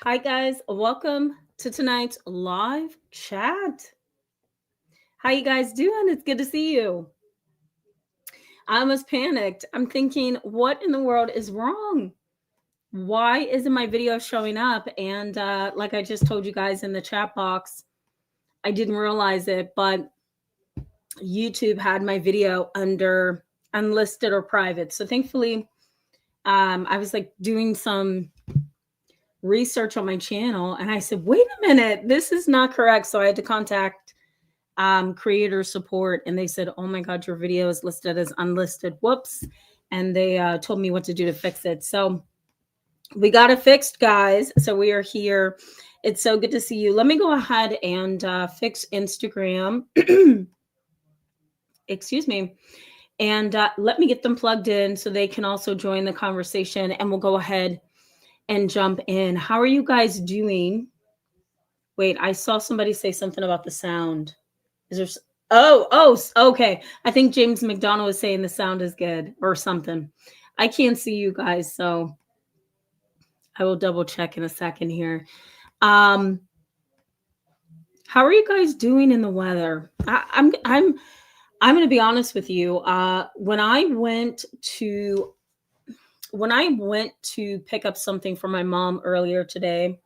Hi, guys. Welcome to tonight's live chat. How you guys doing? It's good to see you. I almost panicked. I'm thinking, what in the world is wrong? Why isn't my video showing up? And like I just told you guys in the chat box, I didn't realize it, but YouTube had my video under unlisted or private. So thankfully, I was like doing some research on my channel and I said, wait a minute, this is not correct. So I had to contact creator support and they said, oh my God, your video is listed as unlisted. Whoops. And they told me what to do to fix it. So we got it fixed, guys. So we are here. It's so good to see you. Let me go ahead and fix Instagram. Excuse me. And let me get them plugged in so they can also join the conversation and we'll go ahead and jump in. How are you guys doing? Wait, I saw somebody say something about the sound. Is there? Oh, okay. I think James McDonald was saying the sound is good or something. I can't see you guys, so I will double check in a second here. How are you guys doing in the weather? I'm going to be honest with you. When I went to pick up something for my mom earlier today,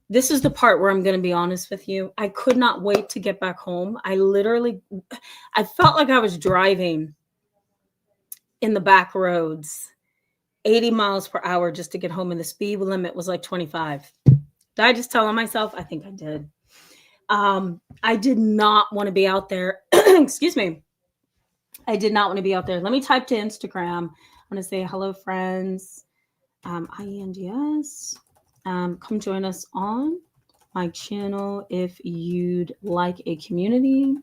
this is the part where I'm going to be honest with you. I could not wait to get back home. I felt like I was driving in the back roads, 80 miles per hour just to get home. And the speed limit was like 25. Did I just tell on myself? I think I did. I did not want to be out there. Excuse me. I did not want to be out there. Let me type to Instagram. I'm going to say, hello, friends. INDS. Come join us on my channel if you'd like a community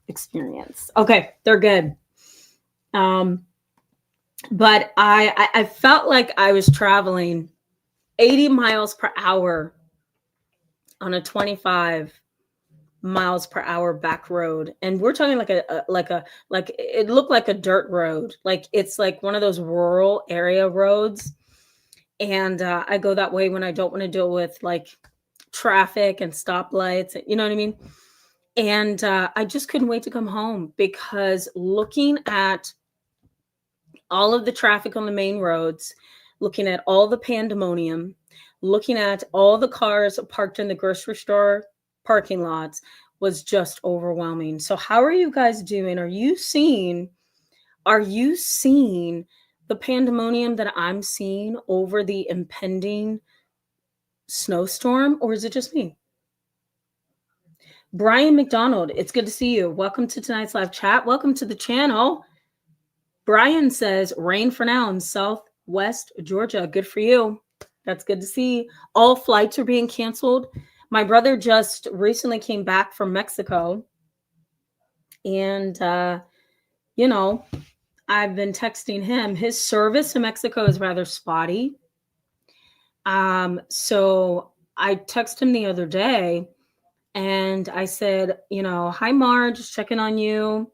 experience. Okay, they're good. But I felt like I was traveling 80 miles per hour on a 25 miles per hour back road, and we're talking like it looked like a dirt road, like it's like one of those rural area roads. And I go that way when I don't want to deal with like traffic and stoplights, you know what I mean? And I just couldn't wait to come home because looking at all of the traffic on the main roads, looking at all the pandemonium, looking at all the cars parked in the grocery store parking lots was just overwhelming. So how are you guys doing? Are you seeing the pandemonium that I'm seeing over the impending snowstorm, or is it just me? Brian McDonald, it's good to see you. Welcome to tonight's live chat. Welcome to the channel. Brian says rain for now in Southwest Georgia. Good for you. That's good to see. All flights are being canceled. My brother just recently came back from Mexico. And, I've been texting him. His service in Mexico is rather spotty. So I texted him the other day and I said, hi, Marge, checking on you.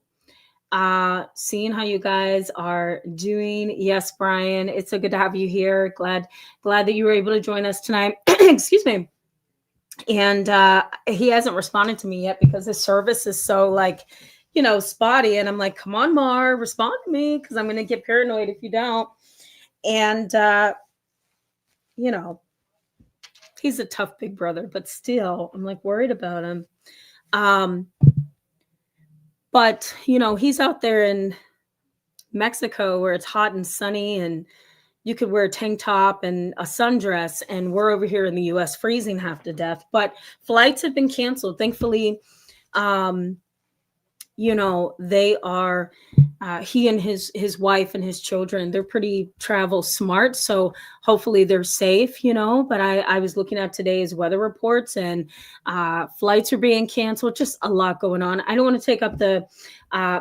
Seeing how you guys are doing. Yes, Brian, it's so good to have you here. Glad that you were able to join us tonight. Excuse me. And he hasn't responded to me yet because his service is so spotty. And I'm like, come on, Mar, respond to me because I'm going to get paranoid if you don't. And, he's a tough big brother, but still, I'm like worried about him. But, he's out there in Mexico where it's hot and sunny and you could wear a tank top and a sundress, and we're over here in the US freezing half to death. But flights have been canceled. Thankfully, they are, he and his wife and his children, they're pretty travel smart. So hopefully they're safe, but I was looking at today's weather reports and flights are being canceled, just a lot going on. I don't want to take up the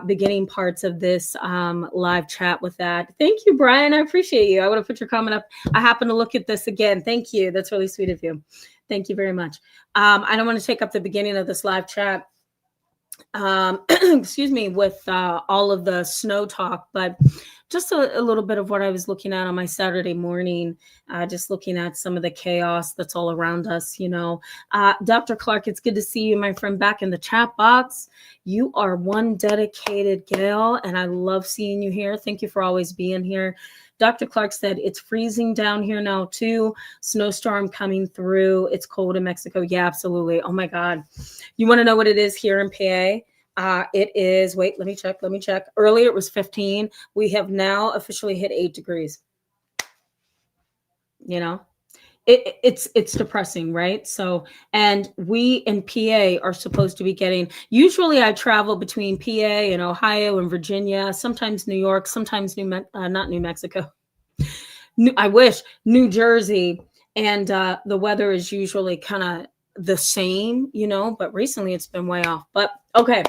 beginning parts of this live chat with that. Thank you, Brian. I appreciate you. I would have put your comment up. I happen to look at this again. Thank you. That's really sweet of you. Thank you very much. I don't want to take up the beginning of this live chat. Excuse me, with all of the snow talk, but just a little bit of what I was looking at on my Saturday morning, just looking at some of the chaos that's all around us, Dr. Clark, it's good to see you, my friend, back in the chat box. You are one dedicated gal, and I love seeing you here. Thank you for always being here. Dr. Clark said, it's freezing down here now, too. Snowstorm coming through. It's cold in Mexico. Yeah, absolutely. Oh, my God. You want to know what it is here in PA? It is, wait, let me check. Earlier it was 15. We have now officially hit 8 degrees. It's depressing, right? So, and we in PA are supposed to be getting, usually I travel between PA and Ohio and Virginia, sometimes New York, sometimes not New Mexico. I wish New Jersey, and the weather is usually kind of the same, but recently it's been way off. But okay.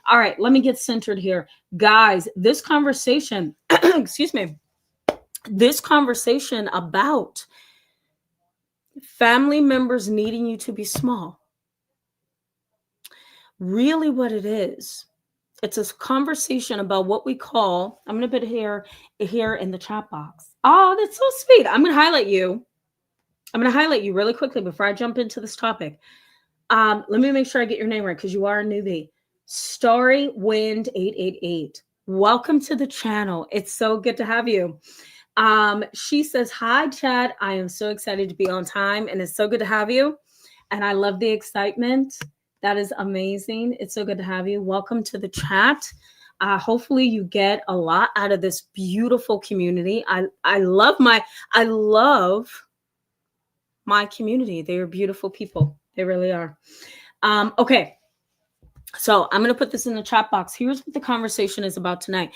All right. Let me get centered here. Guys, this conversation, excuse me, this conversation about family members needing you to be small. Really what it is, it's a conversation about what we call, I'm going to put here in the chat box. Oh, that's so sweet. I'm going to highlight you really quickly before I jump into this topic. Let me make sure I get your name right because you are a newbie. Starry Wind 888. Welcome to the channel. It's so good to have you. She says, hi, Chad. I am so excited to be on time, and it's so good to have you. And I love the excitement. That is amazing. It's so good to have you. Welcome to the chat. Hopefully you get a lot out of this beautiful community. I love my community. They are beautiful people. They really are. Okay. So I'm going to put this in the chat box. Here's what the conversation is about tonight.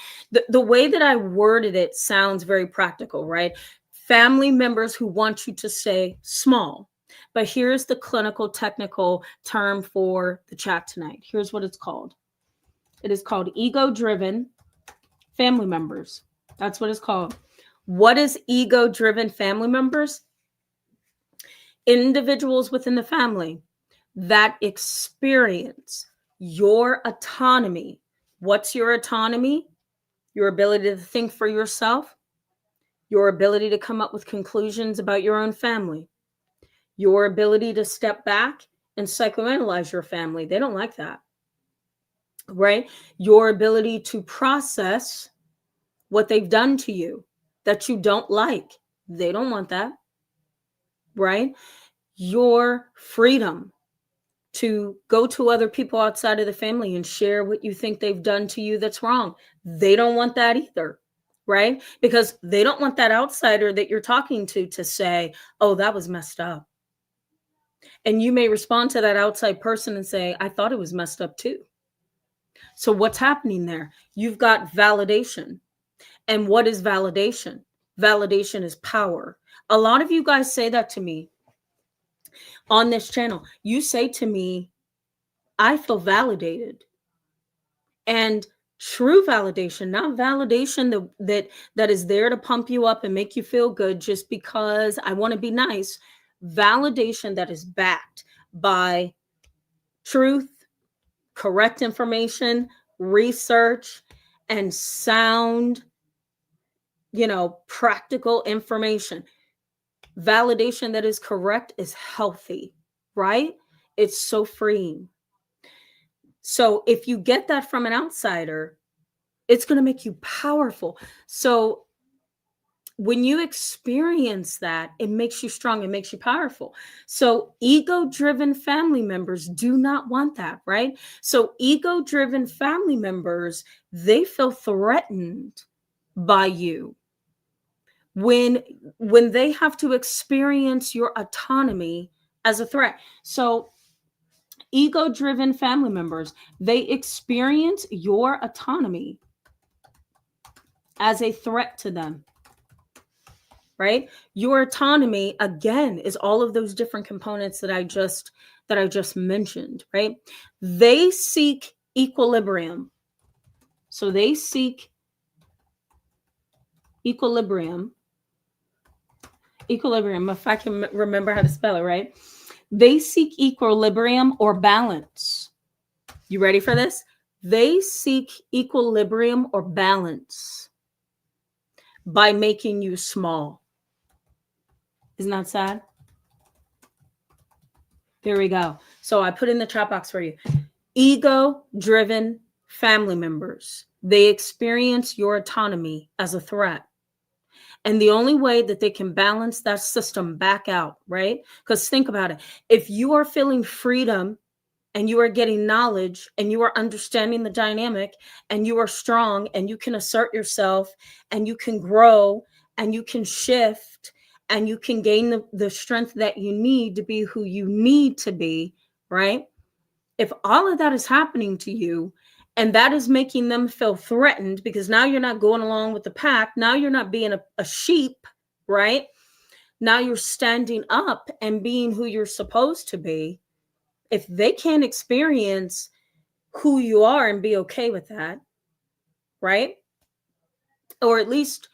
The way that I worded it sounds very practical, right? Family members who want you to stay small. But here's the clinical, technical term for the chat tonight. Here's what it's called. It is called ego-driven family members. That's what it's called. What is ego-driven family members? Individuals within the family that experience your autonomy. What's your autonomy? Your ability to think for yourself, your ability to come up with conclusions about your own family, your ability to step back and psychoanalyze your family. They don't like that, right? Your ability to process what they've done to you that you don't like. They don't want that, right? Your freedom to go to other people outside of the family and share what you think they've done to you that's wrong. They don't want that either, right? Because they don't want that outsider that you're talking to say, oh, that was messed up. And you may respond to that outside person and say, I thought it was messed up too. So what's happening there? You've got validation. And what is validation? Validation is power. A lot of you guys say that to me on this channel. You say to me, I feel validated. And true validation, not validation that is there to pump you up and make you feel good just because I want to be nice. Validation that is backed by truth, correct information, research, and sound, practical information. Validation that is correct is healthy, right? It's so freeing. So if you get that from an outsider, it's going to make you powerful. So when you experience that, it makes you strong, it makes you powerful. So ego-driven family members do not want that, right? So ego-driven family members, they feel threatened by you when they have to experience your autonomy as a threat. So ego-driven family members, they experience your autonomy as a threat to them, right? Your autonomy, again, is all of those different components that I just mentioned, right? They seek equilibrium. So they seek equilibrium, if I can remember how to spell it, right? They seek equilibrium or balance. You ready for this? They seek equilibrium or balance. by making you small. Isn't that sad? There we go. So I put in the chat box for you. Ego driven family members, they experience your autonomy as a threat. And the only way that they can balance that system back out, right? Because think about it. If you are feeling freedom and you are getting knowledge and you are understanding the dynamic and you are strong and you can assert yourself and you can grow and you can shift and you can gain the strength that you need to be who you need to be, right? If all of that is happening to you and that is making them feel threatened because now you're not going along with the pack, now you're not being a sheep, right? Now you're standing up and being who you're supposed to be. If they can't experience who you are and be okay with that, right? Or at least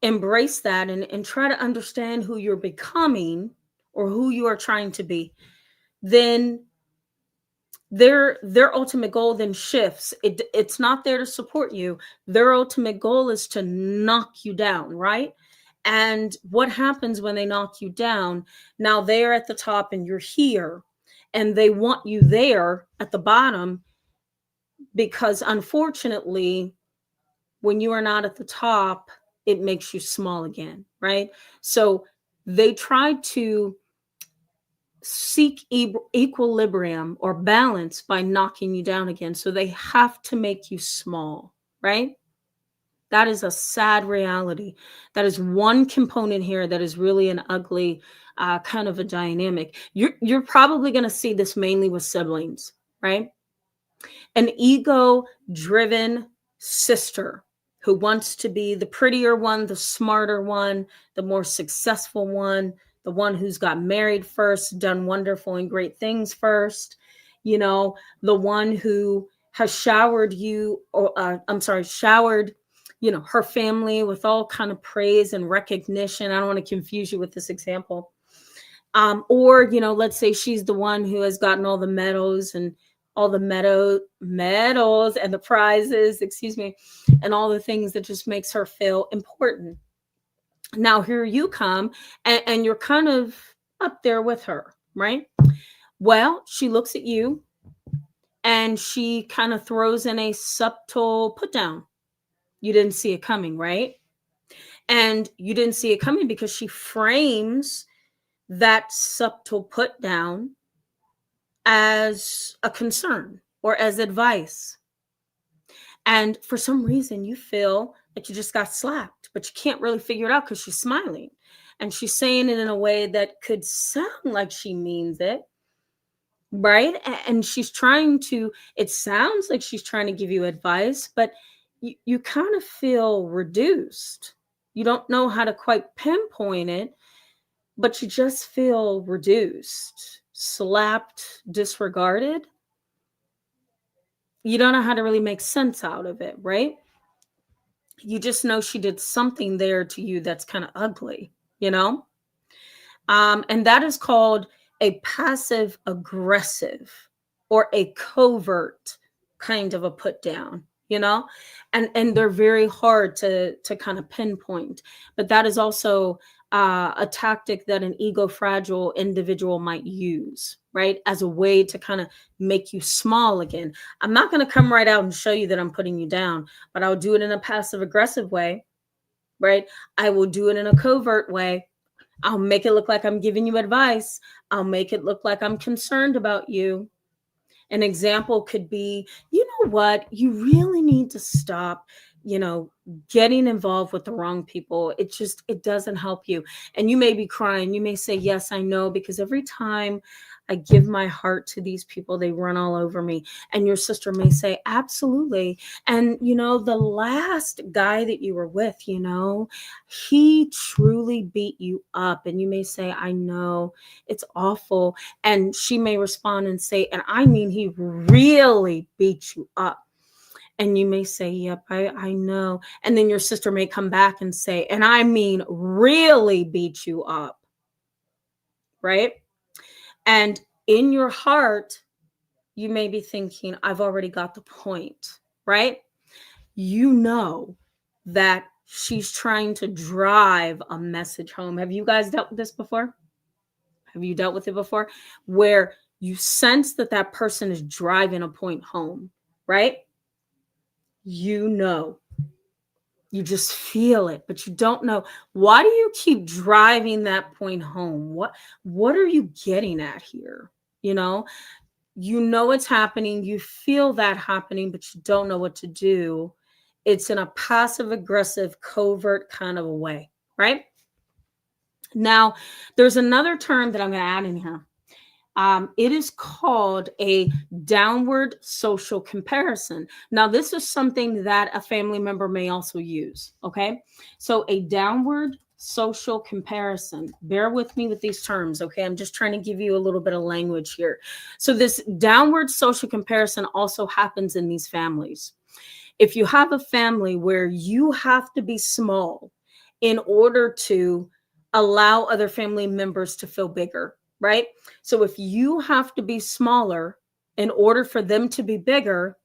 embrace that and try to understand who you're becoming or who you are trying to be, then their ultimate goal then shifts. It's not there to support you. Their ultimate goal is to knock you down, right? And what happens when they knock you down? Now they're at the top and you're here, and they want you there at the bottom because unfortunately, when you are not at the top, it makes you small again, right? So they try to seek equilibrium or balance by knocking you down again. So they have to make you small, right? That is a sad reality. That is one component here that is really an ugly kind of a dynamic. You're probably going to see this mainly with siblings, right? An ego driven sister who wants to be the prettier one, the smarter one, the more successful one, the one who's got married first, done wonderful and great things first, the one who has showered you, or showered, her family with all kind of praise and recognition. I don't want to confuse you with this example. Or, let's say she's the one who has gotten all the medals and all the medals and the prizes, and all the things that just makes her feel important. Now here you come and you're kind of up there with her, right? Well, she looks at you and she kind of throws in a subtle put down. You didn't see it coming, right? And you didn't see it coming because she frames that subtle put down as a concern or as advice. And for some reason, you feel like you just got slapped, but you can't really figure it out because she's smiling. And she's saying it in a way that could sound like she means it, right? And she's it sounds like she's trying to give you advice, but you kind of feel reduced. You don't know how to quite pinpoint it, but you just feel reduced, slapped, disregarded. You don't know how to really make sense out of it, right? You just know she did something there to you that's kind of ugly, and that is called a passive aggressive or a covert kind of a put down, and they're very hard to kind of pinpoint. But that is also a tactic that an ego fragile individual might use, right, as a way to kind of make you small again. I'm not going to come right out and show you that I'm putting you down, but I'll do it in a passive aggressive way, right? I will do it in a covert way. I'll make it look like I'm giving you advice. I'll make it look like I'm concerned about you. An example could be, you know what? You really need to stop, getting involved with the wrong people. It doesn't help you. And you may be crying. You may say, yes, I know, because every time I give my heart to these people, they run all over me. And your sister may say, absolutely. And, the last guy that you were with, he truly beat you up. And you may say, I know, it's awful. And she may respond and say, and I mean, he really beat you up. And you may say, yep, I know. And then your sister may come back and say, and I mean, really beat you up. Right? And in your heart, you may be thinking, I've already got the point, right? You know that she's trying to drive a message home. Have you guys dealt with this before? Have you dealt with it before? Where you sense that that person is driving a point home, right? You know, you just feel it, but you don't know. Why do you keep driving that point home? What are you getting at here? You know it's happening. You feel that happening, but you don't know what to do. It's in a passive aggressive, covert kind of a way, right? Now, there's another term that I'm going to add in here. It is called a downward social comparison. Now, this is something that a family member may also use. Okay. So a downward social comparison. Bear with me with these terms. Okay. I'm just trying to give you a little bit of language here. So this downward social comparison also happens in these families. If you have a family where you have to be small in order to allow other family members to feel bigger, right? So if you have to be smaller in order for them to be bigger,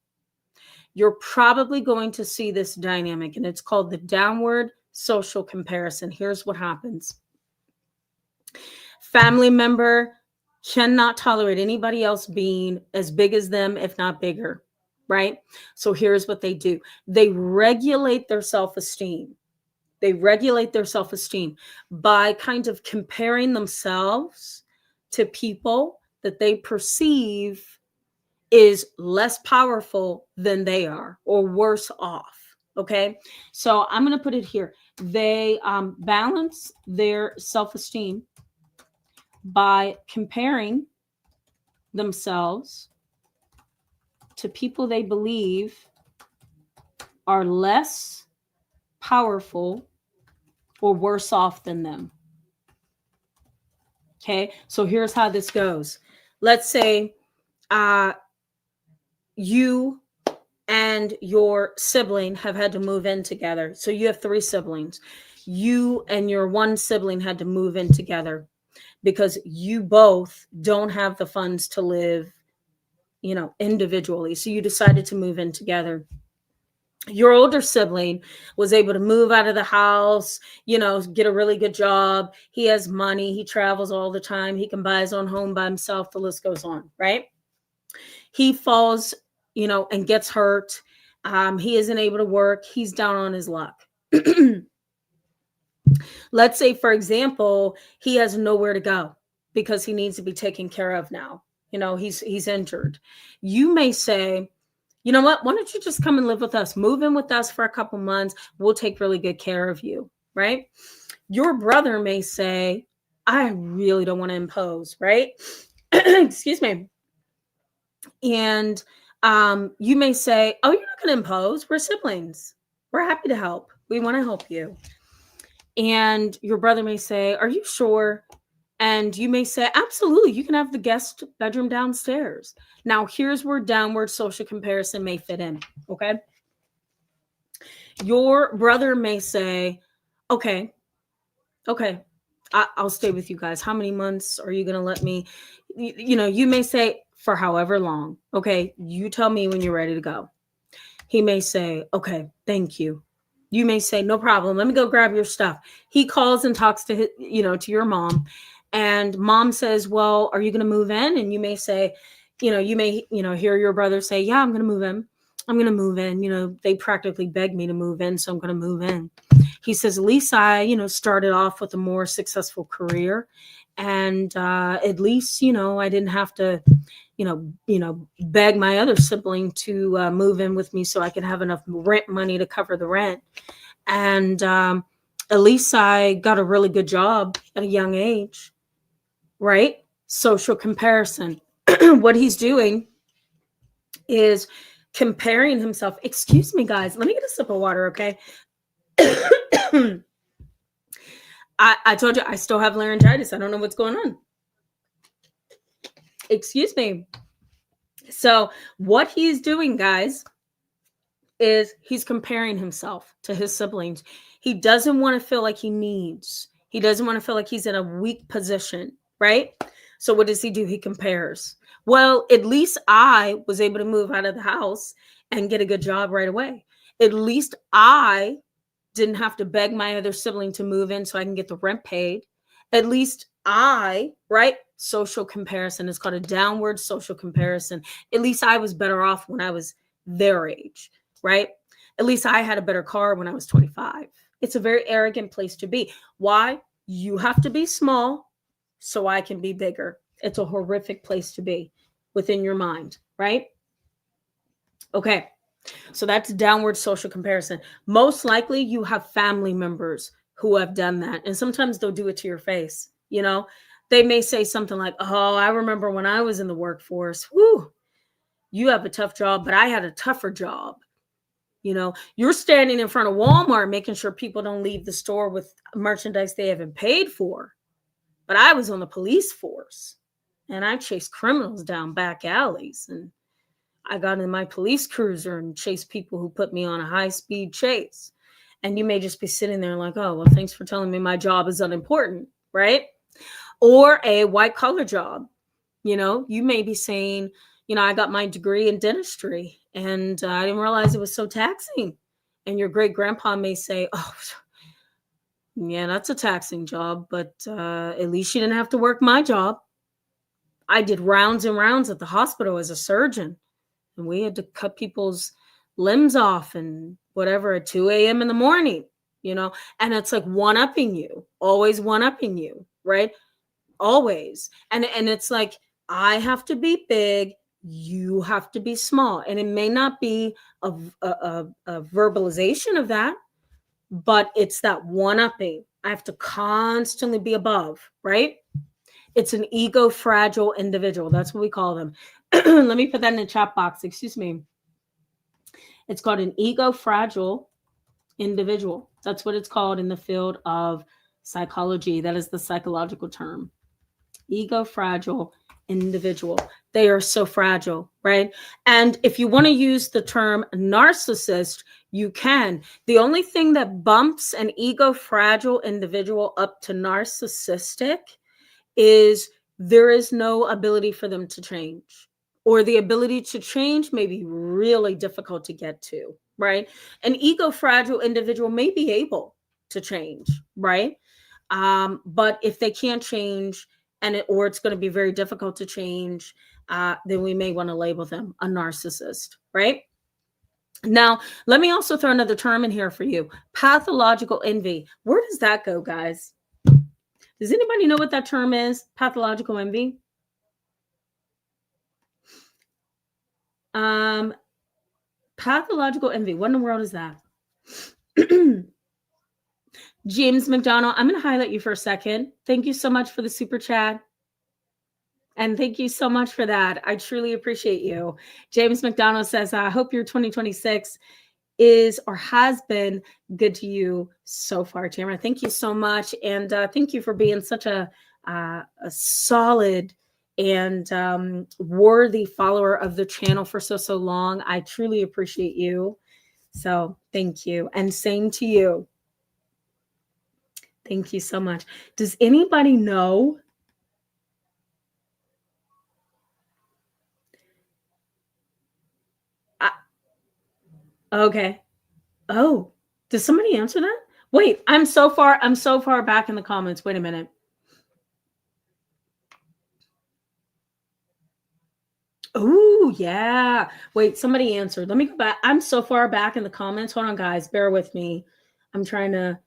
you're probably going to see this dynamic, and it's called the downward social comparison. Here's what happens. Family member cannot tolerate anybody else being as big as them, if not bigger, right? So here's what they do. They regulate their self-esteem. They regulate their self-esteem by kind of comparing themselves to people that they perceive is less powerful than they are or worse off. Okay. So I'm going to put it here. They balance their self-esteem by comparing themselves to people they believe are less powerful or worse off than them. Okay, so here's how this goes. Let's say you and your sibling have had to move in together. So you have 3 siblings. You and your one sibling had to move in together because you both don't have the funds to live, individually. So you decided to move in together. Your older sibling was able to move out of the house, get a really good job. He has money. He travels all the time. He can buy his own home by himself. The list goes on, right? He falls, and gets hurt. He isn't able to work. He's down on his luck. Let's say, for example, he has nowhere to go because he needs to be taken care of now. He's injured. You may say, you know what? Why don't you just come and live with us? Move in with us for a couple months. We'll take really good care of you, right? Your brother may say, I really don't want to impose, right? Excuse me. And you may say, oh, you're not going to impose. We're siblings. We're happy to help. We want to help you. And your brother may say, are you sure? And you may say, absolutely, you can have the guest bedroom downstairs. Now, here's where downward social comparison may fit in, okay? Your brother may say, okay, I'll stay with you guys. How many months are you going to let me? You may say, for however long, okay? You tell me when you're ready to go. He may say, okay, thank you. You may say, no problem. Let me go grab your stuff. He calls and talks to to your mom. And mom says, well, are you going to move in? And you may say, you may hear your brother say, yeah, I'm going to move in. I'm going to move in. They practically begged me to move in, so I'm going to move in. He says, at least I, started off with a more successful career. And at least, I didn't have to, beg my other sibling to move in with me so I could have enough rent money to cover the rent. And at least I got a really good job at a young age. Right? Social comparison. What he's doing is comparing himself. Excuse me, guys. Let me get a sip of water, okay? I told you I still have laryngitis. I don't know what's going on. Excuse me. So what he's doing, guys, is he's comparing himself to his siblings. He doesn't want to feel like he needs. He doesn't want to feel like he's in a weak position, right? So what does he do? He compares. Well, at least I was able to move out of the house and get a good job right away. At least I didn't have to beg my other sibling to move in so I can get the rent paid. At least right? Social comparison is called a downward social comparison. At least I was better off when I was their age, right? At least I had a better car when I was 25. It's a very arrogant place to be. Why? You have to be small so I can be bigger. It's a horrific place to be within your mind, right? Okay. So that's downward social comparison. Most likely you have family members who have done that. And sometimes they'll do it to your face. They may say something like, oh, I remember when I was in the workforce. Whoo, you have a tough job, but I had a tougher job. You're standing in front of Walmart making sure people don't leave the store with merchandise they haven't paid for. But I was on the police force and I chased criminals down back alleys, and I got in my police cruiser and chased people who put me on a high-speed chase. And you may just be sitting there like, oh, well, thanks for telling me my job is unimportant, right? Or a white-collar job. You may be saying, I got my degree in dentistry and I didn't realize it was so taxing. And your great-grandpa may say, oh, yeah, that's a taxing job, but at least you didn't have to work my job. I did rounds and rounds at the hospital as a surgeon. And we had to cut people's limbs off and whatever at 2 a.m. in the morning, and it's like one-upping you, always one-upping you, right? Always. And it's like, I have to be big, you have to be small. And it may not be a verbalization of that, but it's that one-upping. I have to constantly be above, right? It's an ego fragile individual. That's what we call them. Let me put that in the chat box. Excuse me. It's called an ego fragile individual. That's what it's called in the field of psychology. That is the psychological term. Ego fragile individual. They are so fragile, right? And if you want to use the term narcissist, you can. The only thing that bumps an ego fragile individual up to narcissistic is there is no ability for them to change, or the ability to change may be really difficult to get to, right? An ego fragile individual may be able to change, right? But if they can't change or it's going to be very difficult to change, then we may want to label them a narcissist, right? Now, let me also throw another term in here for you. Pathological envy. Where does that go, guys? Does anybody know what that term is? Pathological envy? Pathological envy. What in the world is that? James McDonald, I'm going to highlight you for a second. Thank you so much for the super chat. And thank you so much for that. I truly appreciate you. James McDonald says, I hope your 2026 is or has been good to you so far, Tamara. Thank you so much. And thank you for being such a solid and worthy follower of the channel for so long. I truly appreciate you. So thank you. And same to you. Thank you so much. Does anybody know? Okay. Oh, does somebody answer that? Wait, I'm so far back in the comments. Wait a minute. Oh, yeah. Wait, somebody answered. Let me go back. I'm so far back in the comments. Hold on, guys. Bear with me. I'm trying to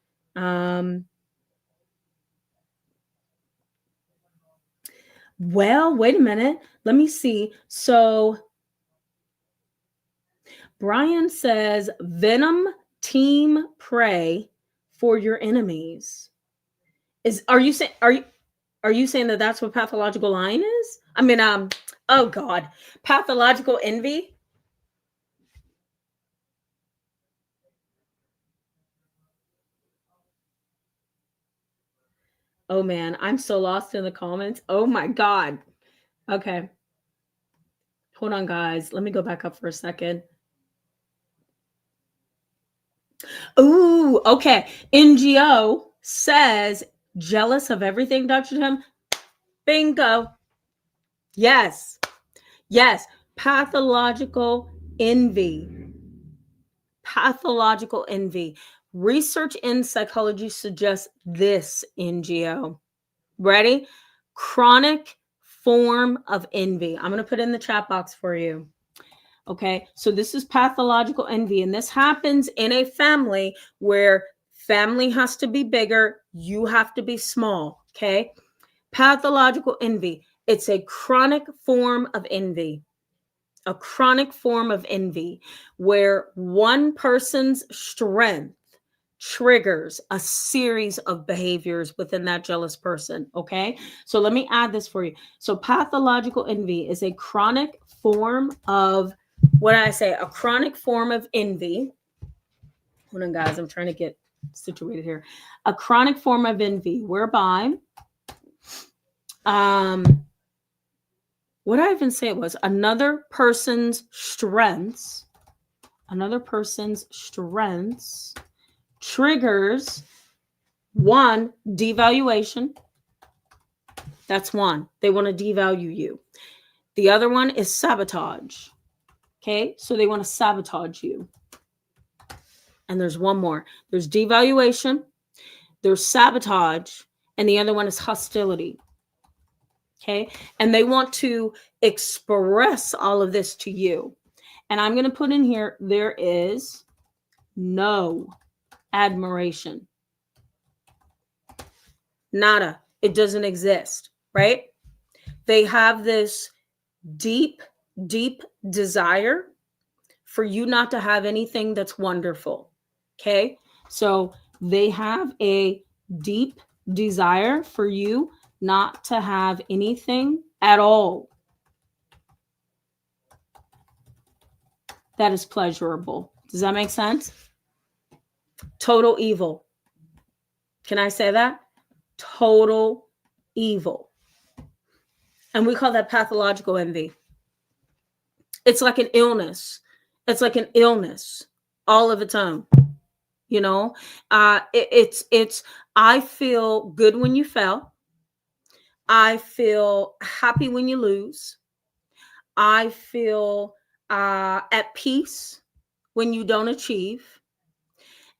well, wait a minute. Let me see. So Brian says, Venom team pray for your enemies. Are you saying that that's what pathological lying is? I mean, oh God, pathological envy. Oh man, I'm so lost in the comments. Oh my God. Okay. Hold on, guys. Let me go back up for a second. Ooh, okay. NGO says jealous of everything, Dr. Tim. Bingo. Yes. Yes. Pathological envy. Pathological envy. Research in psychology suggests this, NGO. Ready? Chronic form of envy. I'm going to put in the chat box for you. Okay, so this is pathological envy, and this happens in a family where family has to be bigger, you have to be small. Okay, pathological envy. It's a chronic form of envy. A chronic form of envy where one person's strength triggers a series of behaviors within that jealous person. Okay, so let me add this for you. So pathological envy is a chronic form of, what did I say? A chronic form of envy. Hold on, guys, I'm trying to get situated here. A chronic form of envy whereby what I even say it was another person's strengths triggers one, devaluation. That's one. They want to devalue you. The other one is sabotage. Okay, so they want to sabotage you. And there's one more. There's devaluation, there's sabotage, and the other one is hostility. Okay, and they want to express all of this to you. And I'm going to put in here, there is no admiration. Nada. It doesn't exist, right? They have this deep, deep desire for you not to have anything that's wonderful. Okay, so they have a deep desire for you not to have anything at all that is pleasurable. Does that make sense? Total evil. Can I say that? Total evil. And we call that pathological envy. It's like an illness. It's like an illness all of its own. You know, it's I feel good when you fail. I feel happy when you lose. I feel at peace when you don't achieve.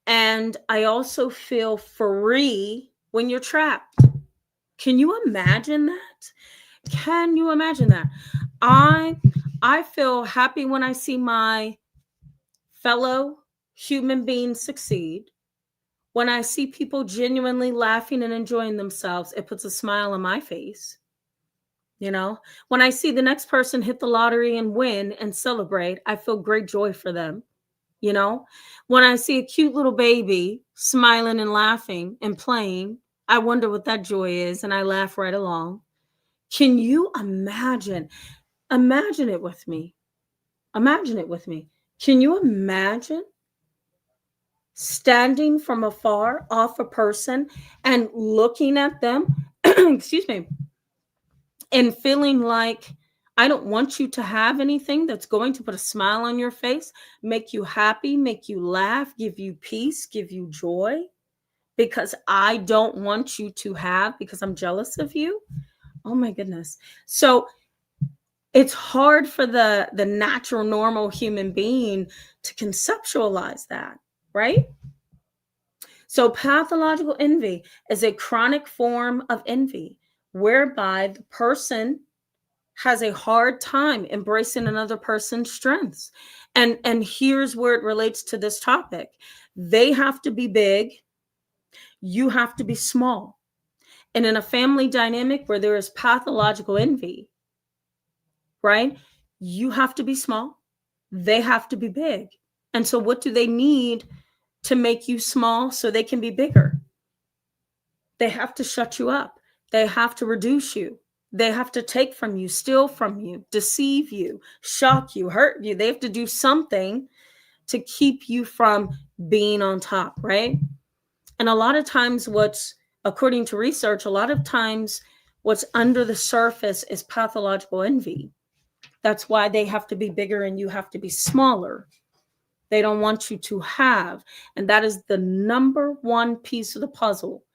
And I also feel free when you're trapped. Can you imagine that? Can you imagine that? I feel happy when I see my fellow human beings succeed. When I see people genuinely laughing and enjoying themselves, it puts a smile on my face. You know, when I see the next person hit the lottery and win and celebrate, I feel great joy for them. You know, when I see a cute little baby smiling and laughing and playing, I wonder what that joy is, and I laugh right along. Can you imagine? Imagine it with me. Imagine it with me. Can you imagine standing from afar off a person and looking at them, excuse me, and feeling like I don't want you to have anything that's going to put a smile on your face, make you happy, make you laugh, give you peace, give you joy, because I don't want you to have, because I'm jealous of you? Oh my goodness. So it's hard for the natural, normal human being to conceptualize that, right? So pathological envy is a chronic form of envy whereby the person has a hard time embracing another person's strengths. And here's where it relates to this topic. They have to be big, you have to be small. And in a family dynamic where there is pathological envy, right? You have to be small, they have to be big. And so what do they need to make you small so they can be bigger? They have to shut you up. They have to reduce you. They have to take from you, steal from you, deceive you, shock you, hurt you. They have to do something to keep you from being on top, right? And a lot of times according to research, a lot of times what's under the surface is pathological envy. That's why they have to be bigger and you have to be smaller. They don't want you to have. And that is the number one piece of the puzzle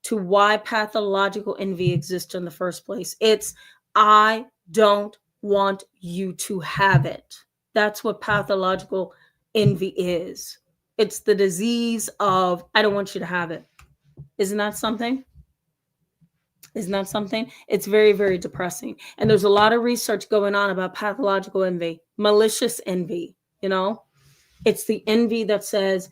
to why pathological envy exists in the first place. It's, I don't want you to have it. That's what pathological envy is. It's the disease of, I don't want you to have it. Isn't that something? Isn't that something? It's very, very depressing. And there's a lot of research going on about pathological envy, malicious envy, you know? It's the envy that says,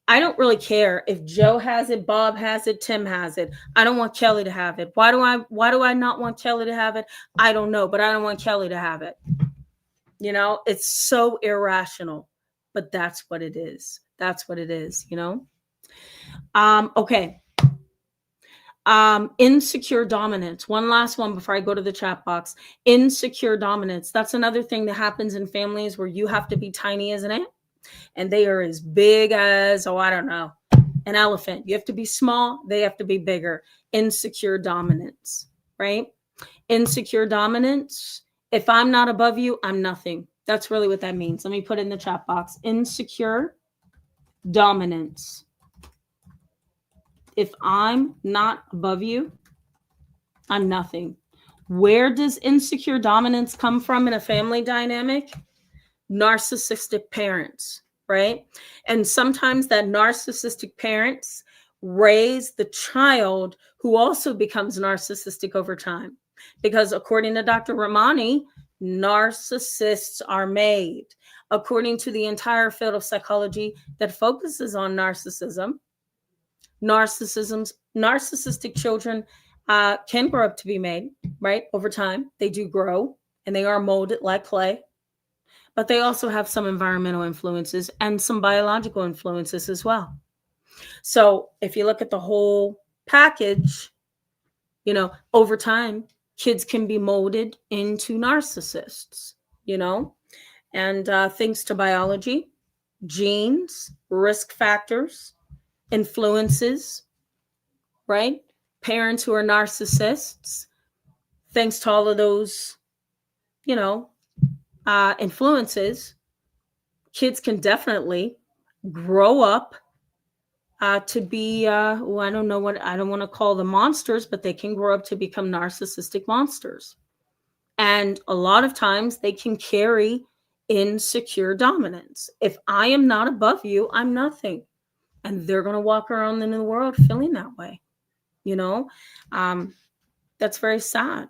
I don't really care if Joe has it, Bob has it, Tim has it. I don't want Kelly to have it. Why do I not want Kelly to have it? I don't know, but I don't want Kelly to have it. You know, it's so irrational, but that's what it is. That's what it is, you know? Okay. Insecure dominance. One last one before I go to the chat box. Insecure dominance. That's another thing that happens in families where you have to be tiny as an ant and they are as big as, oh, I don't know, an elephant. You have to be small. They have to be bigger. Insecure dominance, right? Insecure dominance. If I'm not above you, I'm nothing. That's really what that means. Let me put it in the chat box. Insecure dominance. If I'm not above you, I'm nothing. Where does insecure dominance come from in a family dynamic? Narcissistic parents, right? And sometimes that narcissistic parents raise the child who also becomes narcissistic over time. Because according to Dr. Ramani, narcissists are made. According to the entire field of psychology that focuses on narcissistic children can grow up to be made, right? Over time, they do grow and they are molded like clay, but they also have some environmental influences and some biological influences as well. So if you look at the whole package, you know, over time, kids can be molded into narcissists, you know, and thanks to biology, genes, risk factors, influences, right? Parents who are narcissists, thanks to all of those, you know, influences, kids can definitely grow up to be, I don't know what, I don't want to call them monsters, but they can grow up to become narcissistic monsters. And a lot of times they can carry insecure dominance. If I am not above you, I'm nothing. And they're going to walk around in the world feeling that way. You know, that's very sad.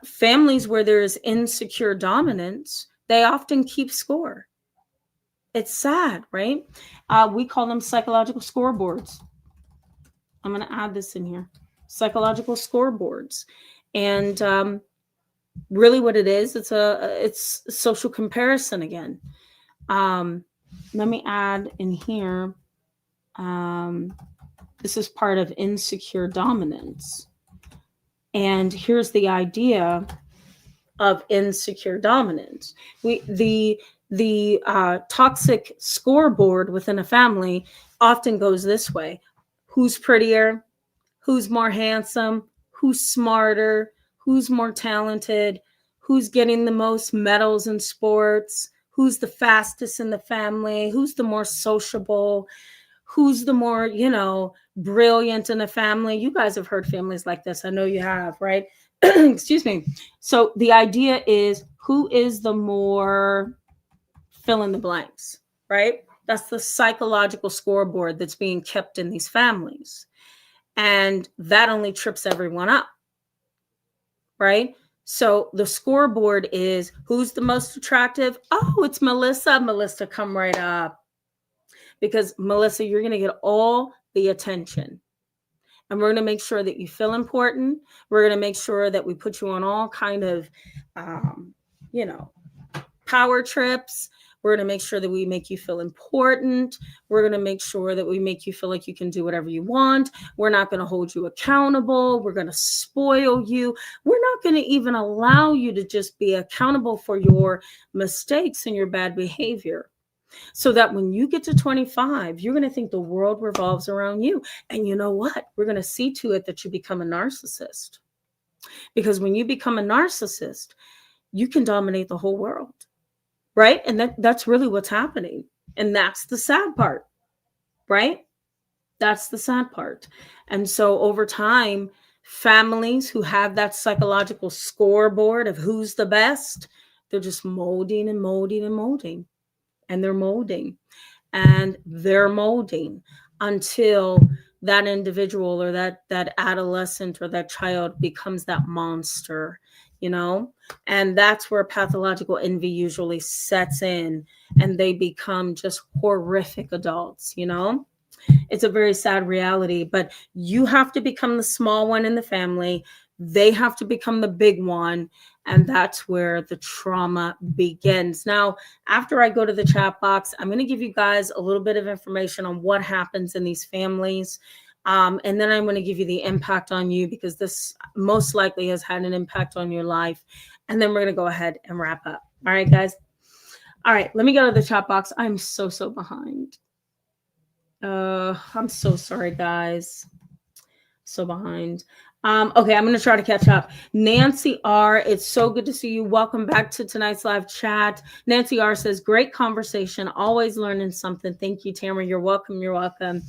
Families where there's insecure dominance, they often keep score. It's sad, right? We call them psychological scoreboards. I'm going to add this in here. Psychological scoreboards. And really what it is, it's social comparison again. Let me add in here. This is part of insecure dominance. And here's the idea of insecure dominance. The toxic scoreboard within a family often goes this way. Who's prettier? Who's more handsome? Who's smarter? Who's more talented? Who's getting the most medals in sports? Who's the fastest in the family? Who's the more sociable? Who's the more, you know, brilliant in the family? You guys have heard families like this. I know you have, right? Excuse me. So the idea is, who is the more fill in the blanks, right? That's the psychological scoreboard that's being kept in these families. And that only trips everyone up, right? So the scoreboard is, who's the most attractive? Oh, it's Melissa. Melissa, come right up. Because Melissa, you're going to get all the attention. And we're going to make sure that you feel important. We're going to make sure that we put you on all kind of, you know, power trips. We're going to make sure that we make you feel important. We're going to make sure that we make you feel like you can do whatever you want. We're not going to hold you accountable. We're going to spoil you. We're not going to even allow you to just be accountable for your mistakes and your bad behavior. So that when you get to 25, you're going to think the world revolves around you. And you know what? We're going to see to it that you become a narcissist. Because when you become a narcissist, you can dominate the whole world. Right? And that's really what's happening. And that's the sad part. Right? That's the sad part. And so over time, families who have that psychological scoreboard of who's the best, they're just molding and molding and molding. And they're molding. and they're molding until that individual or that adolescent or that child becomes that monster, you know. And that's where pathological envy usually sets in, and they become just horrific adults, you know. It's a very sad reality, but you have to become the small one in the family. They have to become the big one. And that's where the trauma begins. Now, after I go to the chat box, I'm going to give you guys a little bit of information on what happens in these families. And then I'm going to give you the impact on you, because this most likely has had an impact on your life. And then we're going to go ahead and wrap up. All right, guys. All right, let me go to the chat box. I'm so behind. I'm so sorry, guys. So behind. Okay, I'm gonna try to catch up. Nancy R, it's so good to see you. Welcome back to tonight's live chat. Nancy R says, great conversation, always learning something. Thank you, Tamara. You're welcome. You're welcome.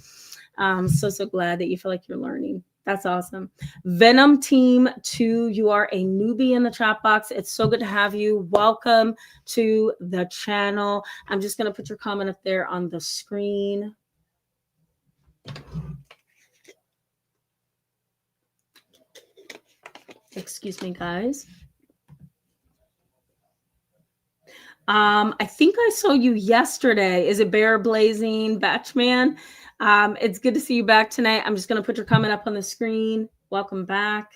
So glad that you feel like you're learning. That's awesome. Venom Team 2, you are a newbie in the chat box. It's so good to have you. Welcome to the channel. I'm just gonna put your comment up there on the screen. Excuse me, guys. I think I saw you yesterday. Is it Bear Blazing Batchman? It's good to see you back tonight. I'm just going to put your comment up on the screen. Welcome back.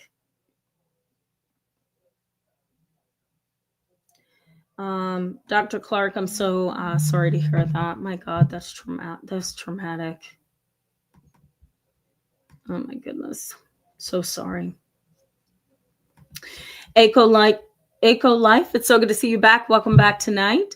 Dr. Clark, I'm so sorry to hear that. My God, that's traumatic. Oh my goodness. So sorry. Echo Life, it's so good to see you back. Welcome back tonight.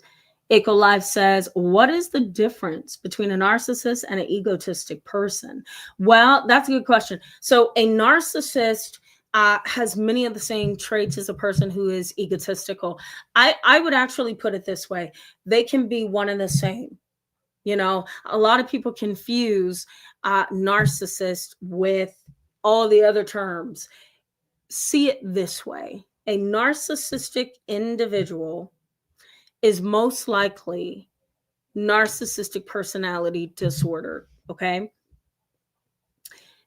Echo Life says, what is the difference between a narcissist and an egotistic person? Well, that's a good question. So a narcissist has many of the same traits as a person who is egotistical. I would actually put it this way. They can be one and the same. You know, a lot of people confuse narcissist with all the other terms. See it this way. A narcissistic individual is most likely narcissistic personality disorder, okay?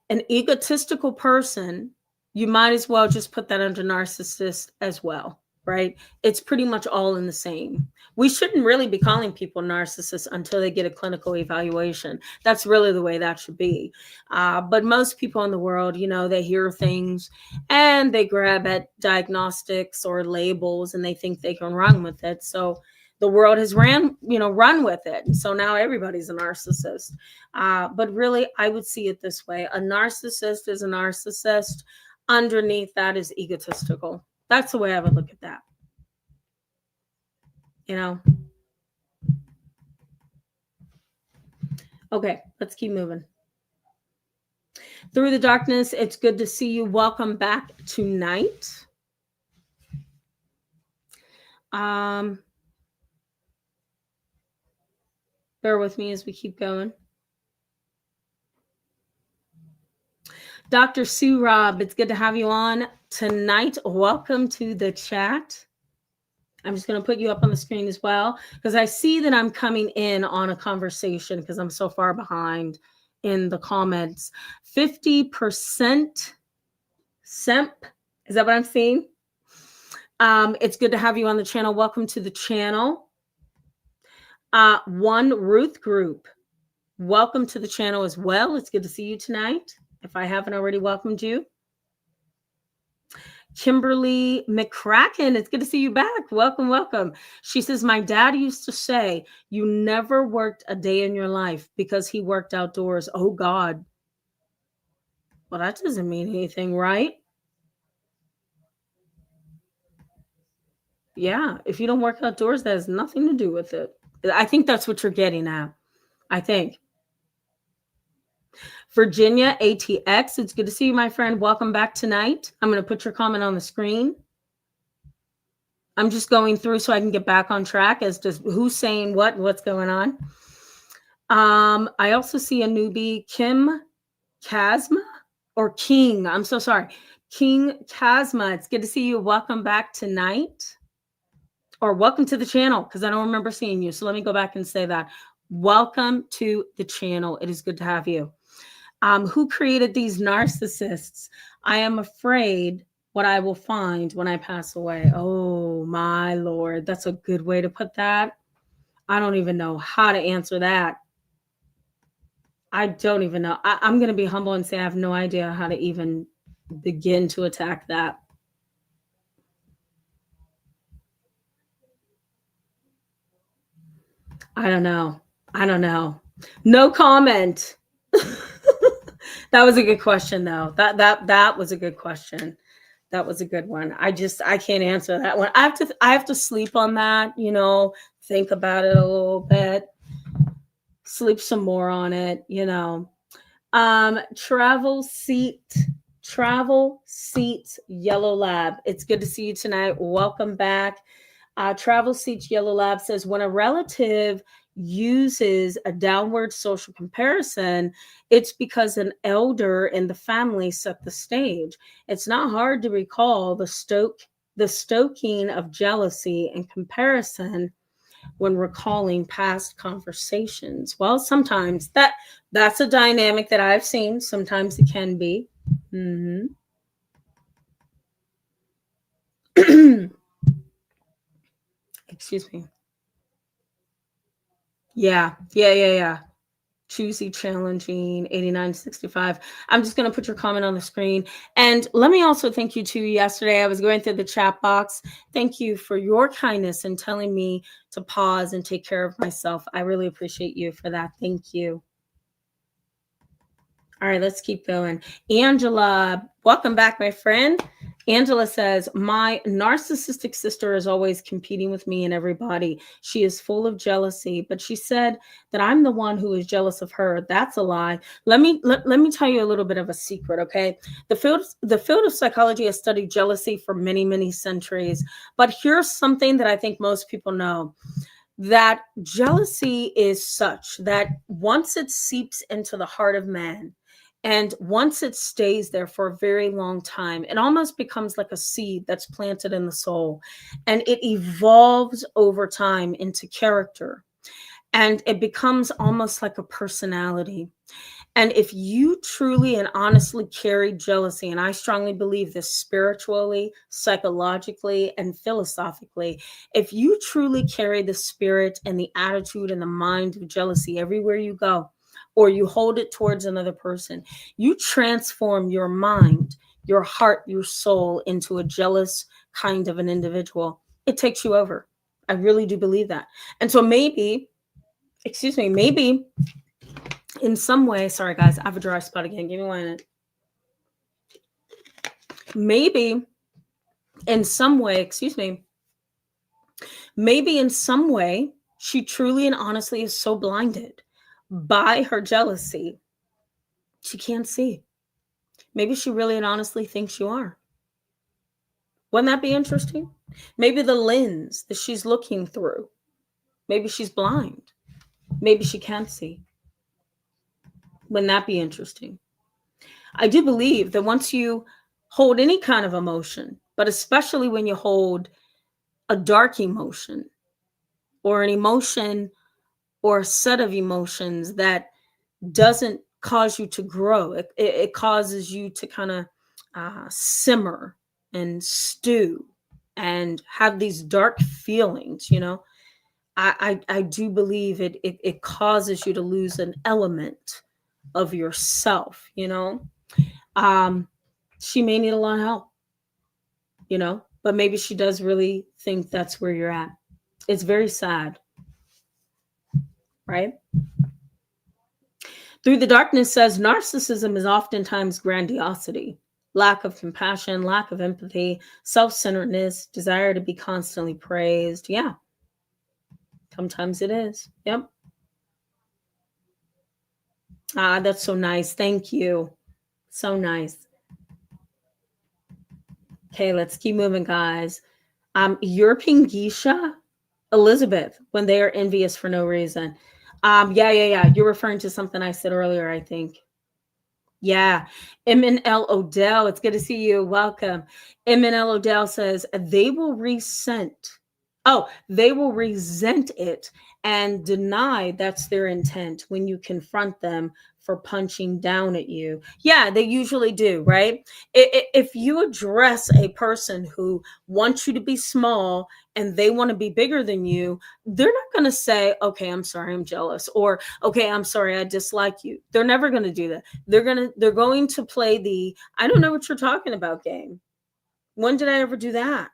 An egotistical person, you might as well just put that under narcissist as well, right? It's pretty much all in the same. We shouldn't really be calling people narcissists until they get a clinical evaluation. That's really the way that should be. But most people in the world, you know, they hear things and they grab at diagnostics or labels and they think they can run with it. So the world has run with it. And so now everybody's a narcissist. But really, I would see it this way. A narcissist is a narcissist. Underneath that is egotistical. That's the way I would look at that. You know? Okay, let's keep moving. Through the Darkness, it's good to see you. Welcome back tonight. Bear with me as we keep going. Dr. Sue Robb, it's good to have you on tonight. Welcome to the chat. I'm just going to put you up on the screen as well, because I see that I'm coming in on a conversation because I'm so far behind in the comments. 50% simp. Is that what I'm seeing? It's good to have you on the channel. Welcome to the channel. One Ruth Group, welcome to the channel as well. It's good to see you tonight, if I haven't already welcomed you. Kimberly McCracken, it's good to see you back. Welcome. She says, my dad used to say, you never worked a day in your life because he worked outdoors. Oh, God. Well, that doesn't mean anything, right? Yeah, if you don't work outdoors, that has nothing to do with it. I think that's what you're getting at. I think. Virginia ATX, it's good to see you, my friend. Welcome back tonight. I'm going to put your comment on the screen. I'm just going through so I can get back on track as to who's saying what's going on. I also see a newbie, Kim Kazma or King. I'm so sorry. King Kazma, it's good to see you. Welcome back tonight. Or welcome to the channel, because I don't remember seeing you. So let me go back and say that. Welcome to the channel. It is good to have you. Who created these narcissists? I am afraid what I will find when I pass away. Oh, my Lord. That's a good way to put that. I don't even know how to answer that. I don't even know. I'm going to be humble and say I have no idea how to even begin to attack that. I don't know. No comment. That was a good question, though. That was a good question. That was a good one. I can't answer that one. I have to sleep on that, think about it a little bit, sleep some more on it, Travel seats yellow lab. It's good to see you tonight. Welcome back. Travel seats yellow lab says when a relative uses a downward social comparison, it's because an elder in the family set the stage. It's not hard to recall the stoking of jealousy and comparison when recalling past conversations. Well, sometimes that's a dynamic that I've seen. Sometimes it can be. Excuse me. Yeah. Choosy, challenging, 8965. I'm just going to put your comment on the screen. And let me also thank you too. Yesterday, I was going through the chat box. Thank you for your kindness and telling me to pause and take care of myself. I really appreciate you for that. Thank you. All right, let's keep going. Angela, welcome back, my friend. Angela says, my narcissistic sister is always competing with me and everybody. She is full of jealousy, but she said that I'm the one who is jealous of her. That's a lie. Let me tell you a little bit of a secret, okay? The field of psychology has studied jealousy for many, many centuries. But here's something that I think most people know. That jealousy is such that once it seeps into the heart of man, and once it stays there for a very long time, it almost becomes like a seed that's planted in the soul. And it evolves over time into character. And it becomes almost like a personality. And if you truly and honestly carry jealousy, and I strongly believe this spiritually, psychologically, and philosophically, if you truly carry the spirit and the attitude and the mind of jealousy everywhere you go, or you hold it towards another person, you transform your mind, your heart, your soul into a jealous kind of an individual. It takes you over. I really do believe that. And so maybe in some way, sorry guys, I have a dry spot again. Give me 1 minute. Maybe in some way, she truly and honestly is so blinded by her jealousy, she can't see. Maybe she really and honestly thinks you are. Wouldn't that be interesting? Maybe the lens that she's looking through, maybe she's blind. Maybe she can't see. Wouldn't that be interesting? I do believe that once you hold any kind of emotion, but especially when you hold a dark emotion or an emotion or a set of emotions that doesn't cause you to grow, it causes you to kind of simmer and stew and have these dark feelings, I do believe it causes you to lose an element of yourself, she may need a lot of help, but maybe she does really think that's where you're at. It's very sad, right? Through the Darkness says narcissism is oftentimes grandiosity, lack of compassion, lack of empathy, self-centeredness, desire to be constantly praised. Yeah, sometimes it is. Yep. That's so nice. Thank you. So nice. Okay, let's keep moving, guys. European geisha, Elizabeth, when they are envious for no reason. Yeah. You're referring to something I said earlier, I think. Yeah. MNL Odell, it's good to see you. Welcome. MNL Odell says they will resent Oh, they will resent it and deny that's their intent when you confront them for punching down at you. Yeah, they usually do, right? If you address a person who wants you to be small and they want to be bigger than you, they're not going to say, "Okay, I'm sorry, I'm jealous," or "Okay, I'm sorry, I dislike you." They're never going to do that. They're going to play the "I don't know what you're talking about" game. When did I ever do that?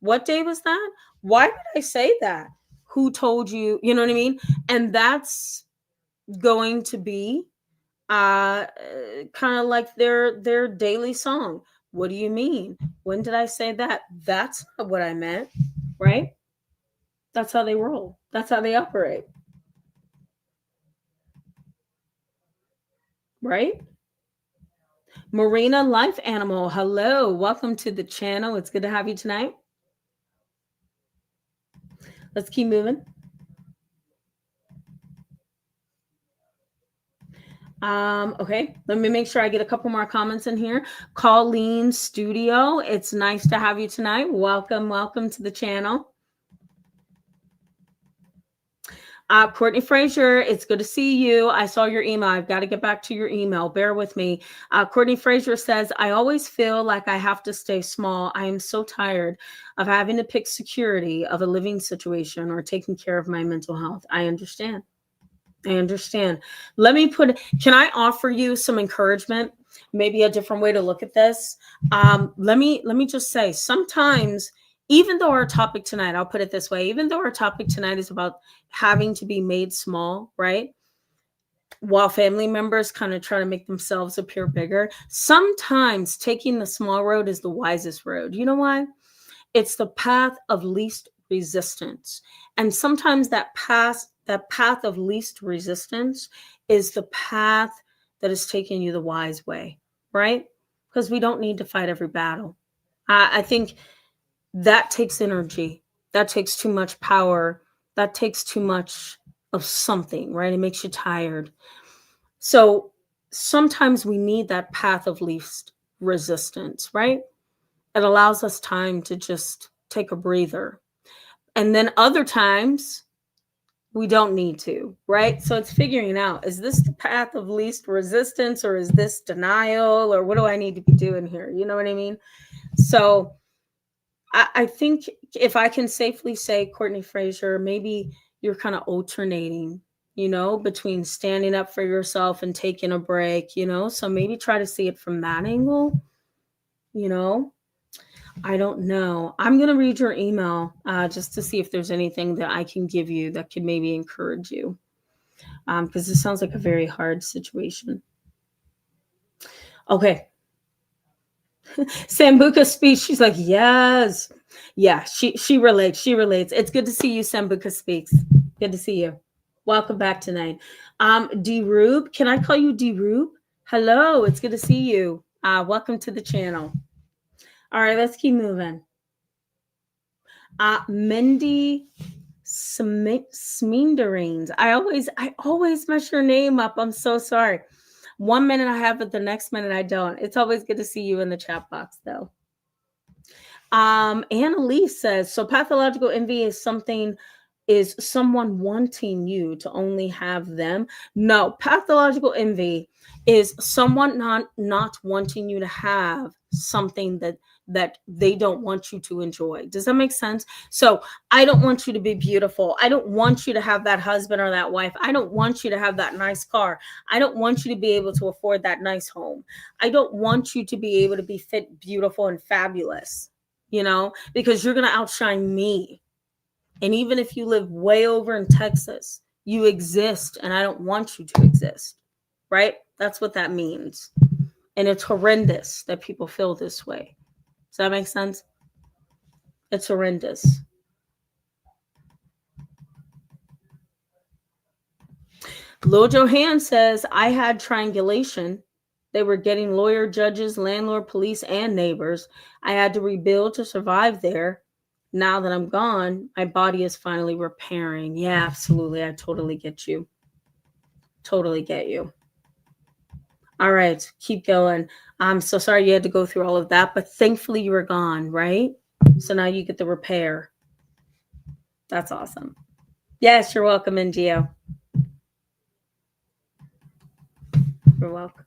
What day was that? Why did I say that? Who told you? You know what I mean? And that's going to be kind of like their daily song. What do you mean? When did I say that? That's not what I meant, right? That's how they roll. That's how they operate, right? Marina Life Animal, hello. Welcome to the channel. It's good to have you tonight. Let's keep moving. Okay, let me make sure I get a couple more comments in here. Colleen Studio, it's nice to have you tonight. Welcome to the channel. Courtney Frazier, it's good to see you. I saw your email. I've got to get back to your email. Bear with me. Courtney Frazier says, I always feel like I have to stay small. I am so tired of having to pick security of a living situation or taking care of my mental health. I understand. Let me can I offer you some encouragement? Maybe a different way to look at this. Let me just say, sometimes, even though our topic tonight, I'll put it this way, even though our topic tonight is about having to be made small, right? While family members kind of try to make themselves appear bigger, sometimes taking the small road is the wisest road. You know why? It's the path of least resistance. And sometimes that path of least resistance is the path that is taking you the wise way, right? Because we don't need to fight every battle. I think that takes energy. That takes too much power. That takes too much of something, right? It makes you tired. So sometimes we need that path of least resistance, right? It allows us time to just take a breather. And then other times we don't need to, right? So it's figuring out, is this the path of least resistance or is this denial, or what do I need to be doing here? You know what I mean? So I think if I can safely say, Courtney Frazier, maybe you're kind of alternating, between standing up for yourself and taking a break, so maybe try to see it from that angle, you know I don't know. I'm going to read your email just to see if there's anything that I can give you that could maybe encourage you. Because this sounds like a very hard situation. Okay. Sambuca Speaks. She's like, yes. Yeah, she relates. She relates. It's good to see you, Sambuca Speaks. Good to see you. Welcome back tonight. D-Rube. Can I call you D-Rube? Hello. It's good to see you. Welcome to the channel. All right, let's keep moving. Mindy Sminderings. I always mess your name up. I'm so sorry. 1 minute I have it, the next minute I don't. It's always good to see you in the chat box, though. Annalise says, so pathological envy is someone wanting you to only have them. No, pathological envy is someone not wanting you to have something that they don't want you to enjoy. Does that make sense? So I don't want you to be beautiful. I don't want you to have that husband or that wife. I don't want you to have that nice car. I don't want you to be able to afford that nice home. I don't want you to be able to be fit, beautiful, and fabulous, because you're going to outshine me. And even if you live way over in Texas, you exist and I don't want you to exist, right? That's what that means. And it's horrendous that people feel this way. Does that make sense? It's horrendous. Lil Johan says, I had triangulation. They were getting lawyer, judges, landlord, police, and neighbors. I had to rebuild to survive there. Now that I'm gone, my body is finally repairing. Yeah, absolutely. I totally get you. Totally get you. All right, keep going. I'm so sorry you had to go through all of that, but thankfully you were gone, right? So now you get the repair. That's awesome. Yes, you're welcome, NGO. You're welcome.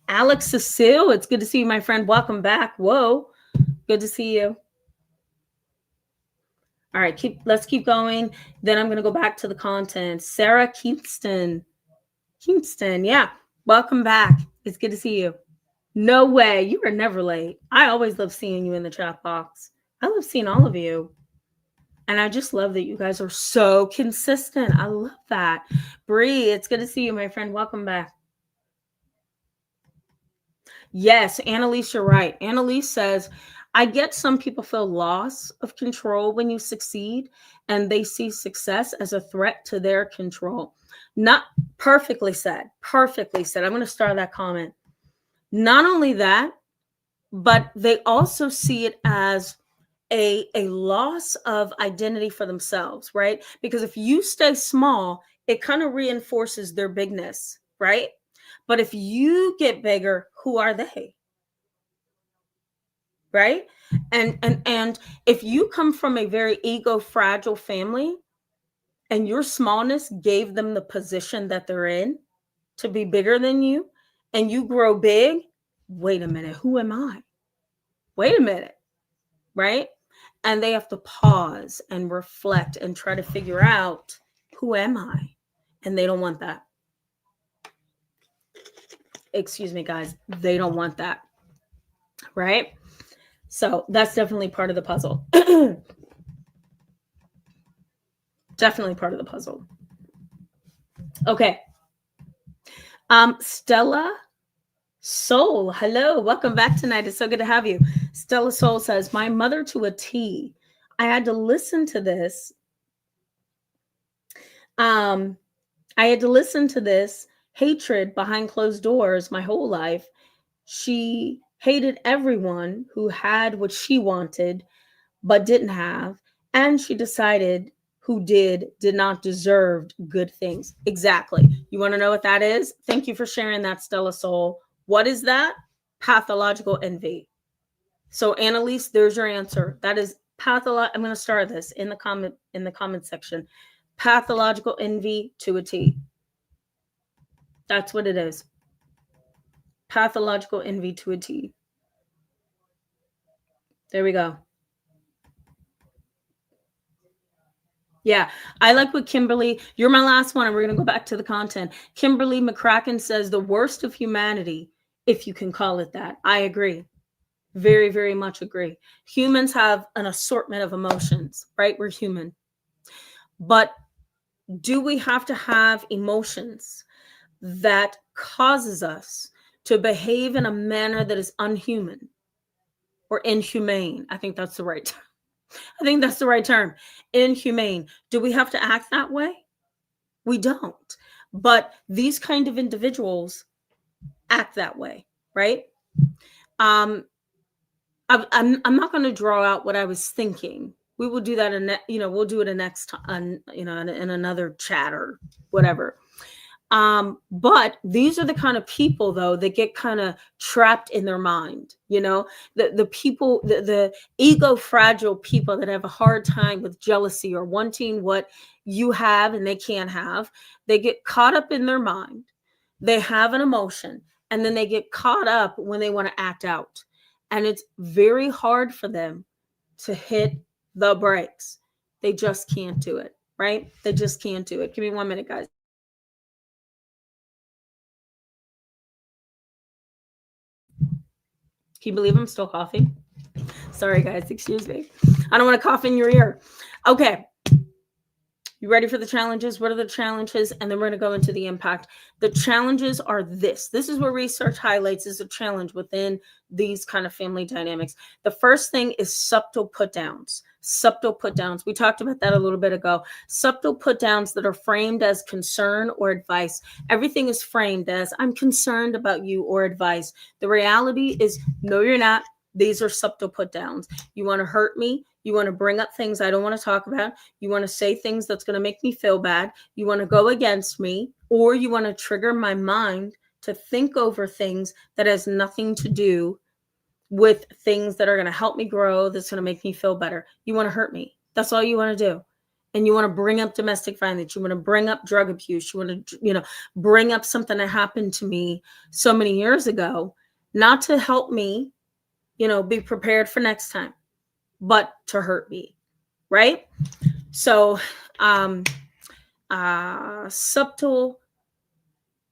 Alex Cecile, it's good to see you, my friend. Welcome back. Whoa, good to see you. All right, let's keep going. Then I'm going to go back to the content. Sarah Kingston, yeah, welcome back. It's good to see you. No way, you are never late. I always love seeing you in the chat box. I love seeing all of you. And I just love that you guys are so consistent. I love that. Bree, it's good to see you, my friend. Welcome back. Yes, Annalise, you're right. Annalise says, I get some people feel loss of control when you succeed, and they see success as a threat to their control. Not perfectly said. Perfectly said. I'm going to start that comment. Not only that, but they also see it as a loss of identity for themselves, right? Because if you stay small, it kind of reinforces their bigness, right? But if you get bigger, who are they? Right? And if you come from a very ego fragile family and your smallness gave them the position that they're in to be bigger than you, and you grow big, wait a minute, who am I? Wait a minute, right? And they have to pause and reflect and try to figure out, who am I? And they don't want that. Excuse me, guys. They don't want that, right? So that's definitely part of the puzzle. Definitely part of the puzzle. Okay. Stella Soul, hello, welcome back tonight. It's so good to have you. Stella Soul says, my mother to a T. I had to listen to this. I had to listen to this hatred behind closed doors my whole life. She hated everyone who had what she wanted but didn't have, and she decided who did not deserve good things. Exactly. You want to know what that is? Thank you for sharing that, Stella Soul. What is that? Pathological envy. So Annalise, there's your answer. That is pathological. I'm going to start this in the comment section. Pathological envy to a T. That's what it is. Pathological envy to a T. There we go. Yeah, I like what Kimberly, you're my last one, and we're going to go back to the content. Kimberly McCracken says the worst of humanity, if you can call it that. I agree. Very, very much agree. Humans have an assortment of emotions, right? We're human. But do we have to have emotions that causes us to behave in a manner that is unhuman or inhumane? I think that's the right term. I think that's the right term. Inhumane. Do we have to act that way? We don't. But these kind of individuals act that way, right? I'm not going to draw out what I was thinking. We will do that we'll do it next time, in another chat or whatever. But these are the kind of people, though, that get kind of trapped in their mind. The people, the ego fragile people that have a hard time with jealousy or wanting what you have and they can't have. They get caught up in their mind. They have an emotion, and then they get caught up when they want to act out. And it's very hard for them to hit the brakes. They just can't do it, right? They just can't do it. Give me 1 minute, guys. Can you believe I'm still coughing? Sorry, guys. Excuse me. I don't want to cough in your ear. Okay. You ready for the challenges? What are the challenges? And then we're going to go into the impact. The challenges are this. This is where research highlights is a challenge within these kind of family dynamics. The first thing is subtle put downs. Subtle put downs. We talked about that a little bit ago. Subtle put downs that are framed as concern or advice. Everything is framed as, I'm concerned about you, or advice. The reality is, no, you're not. These are subtle put downs. You want to hurt me. You want to bring up things I don't want to talk about. You want to say things that's going to make me feel bad. You want to go against me, or you want to trigger my mind to think over things that has nothing to do with things that are going to help me grow, that's going to make me feel better. You want to hurt me. That's all you want to do. And you want to bring up domestic violence. You want to bring up drug abuse. You want to, bring up something that happened to me so many years ago, not to help me, be prepared for next time, but to hurt me. Right? So, subtle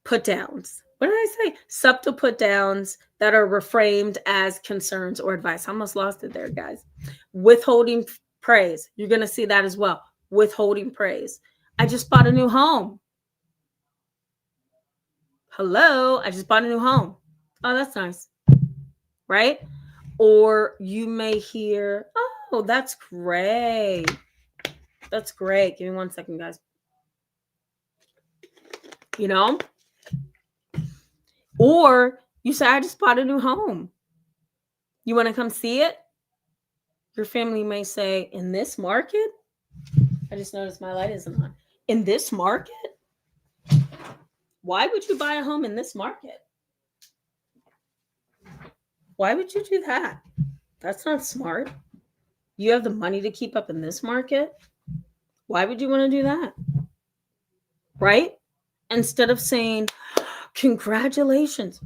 put downs. What did I say? Subtle put downs that are reframed as concerns or advice. I almost lost it there, guys. Withholding praise. You're going to see that as well. Withholding praise. I just bought a new home. Hello, I just bought a new home. Oh, that's nice. Right? Or you may hear, oh, that's great. That's great. Give me 1 second, guys. Or you say, I just bought a new home. You want to come see it? Your family may say, in this market? I just noticed my light isn't on. In this market? Why would you buy a home in this market? Why would you do that? That's not smart. You have the money to keep up in this market? Why would you want to do that? Right? Instead of saying, congratulations.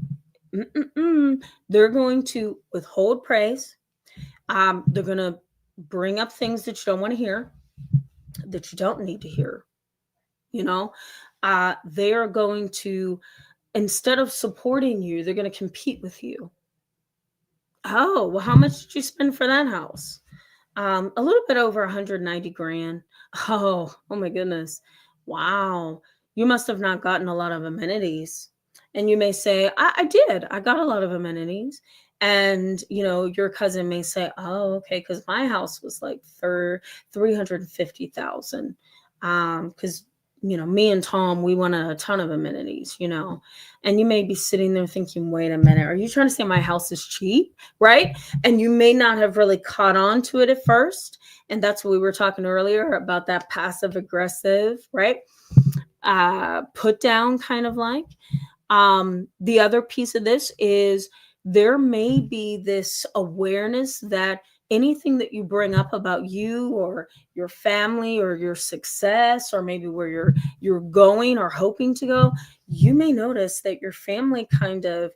They're going to withhold praise. They're going to bring up things that you don't want to hear, that you don't need to hear. They are going to, instead of supporting you, they're going to compete with you. Oh, well, how much did you spend for that house? A little bit over 190 grand. Oh my goodness. Wow. You must have not gotten a lot of amenities. And you may say, I did. I got a lot of amenities. And, your cousin may say, oh, okay, because my house was like 350,000. Because, me and Tom, we wanted a ton of amenities, and you may be sitting there thinking, wait a minute, are you trying to say my house is cheap? Right? And you may not have really caught on to it at first. And that's what we were talking earlier about, that passive aggressive, right? Put down, kind of like. The other piece of this is there may be this awareness that anything that you bring up about you or your family or your success, or maybe where you're going or hoping to go, you may notice that your family kind of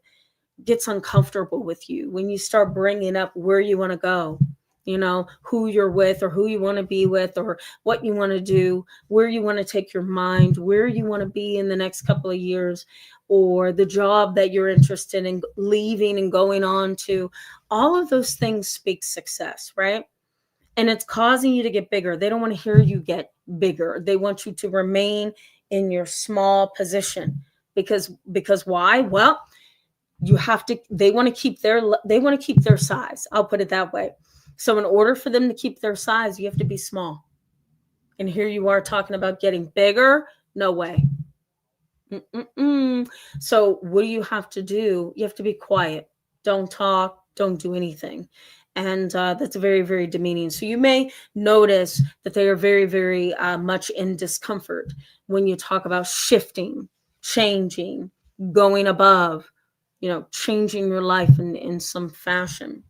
gets uncomfortable with you when you start bringing up where you want to go, who you're with, or who you want to be with, or what you want to do, where you want to take your mind, where you want to be in the next couple of years, or the job that you're interested in leaving and going on to. All of those things speak success, right? And it's causing you to get bigger. They don't want to hear you get bigger. They want you to remain in your small position. Because why? Well, they want to keep their size. I'll put it that way. So in order for them to keep their size, you have to be small. And here you are talking about getting bigger. No way. So what do you have to do? You have to be quiet. Don't talk. Don't do anything. And that's very, very demeaning. So you may notice that they are very, very much in discomfort when you talk about shifting, changing, going above, changing your life in some fashion.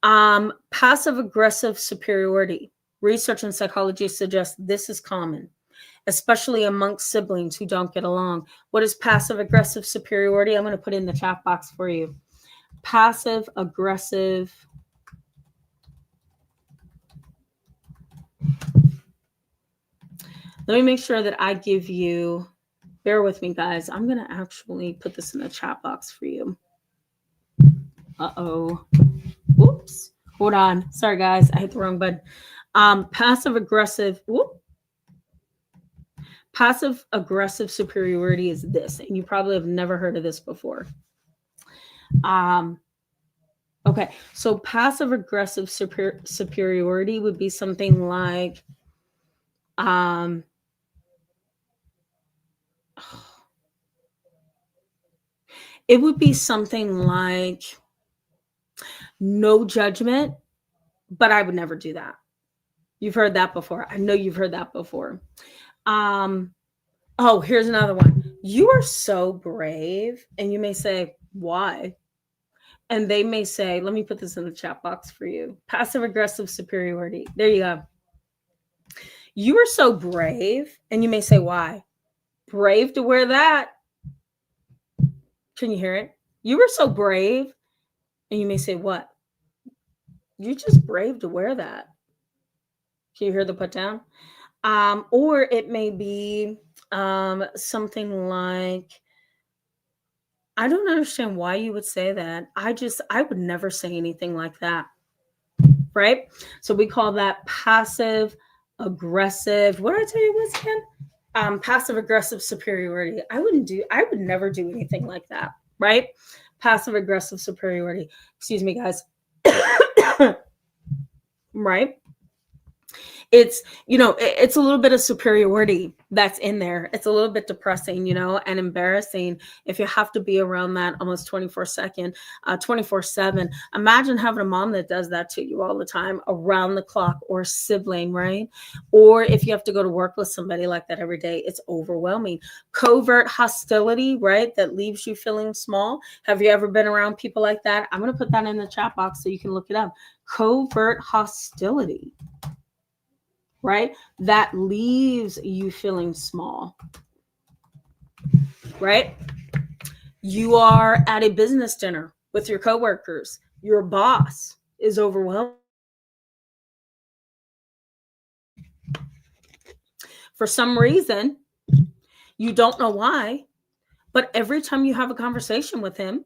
Passive aggressive superiority. Research in psychology suggests this is common, especially amongst siblings who don't get along. What is passive aggressive superiority? I'm going to put it in the chat box for you. Passive aggressive. Let me make sure that I give you, bear with me, guys. I'm going to actually put this in the chat box for you. Uh-oh. Whoops. Hold on. Sorry, guys. I hit the wrong button. Passive aggressive. Passive aggressive superiority is this, and you probably have never heard of this before. Okay, so passive aggressive superiority would be something like, it would be something like no judgment, but I would never do that. You've heard that before. I know you've heard that before. Oh, here's another one. You are so brave. And you may say, why? And they may say, let me put this in the chat box for you. Passive aggressive superiority. There you go. You are so brave. And you may say, why? Brave to wear that. Can you hear it? You were so brave. And you may say, what? You're just brave to wear that. Can you hear the put down? Or it may be something like, I don't understand why you would say that. I would never say anything like that. Right? So we call that passive aggressive. What did I tell you was again? Passive aggressive superiority. I would never do anything like that. Right? Passive aggressive superiority. Excuse me, guys. Right? It's it's a little bit of superiority that's in there. It's a little bit depressing, and embarrassing if you have to be around that almost 24/7. Imagine having a mom that does that to you all the time, around the clock, or a sibling, right? Or if you have to go to work with somebody like that every day, it's overwhelming. Covert hostility, right, that leaves you feeling small. Have you ever been around people like that? I'm going to put that in the chat box so you can look it up. Covert hostility, right? That leaves you feeling small, right? You are at a business dinner with your coworkers. Your boss is overwhelmed. For some reason, you don't know why, but every time you have a conversation with him,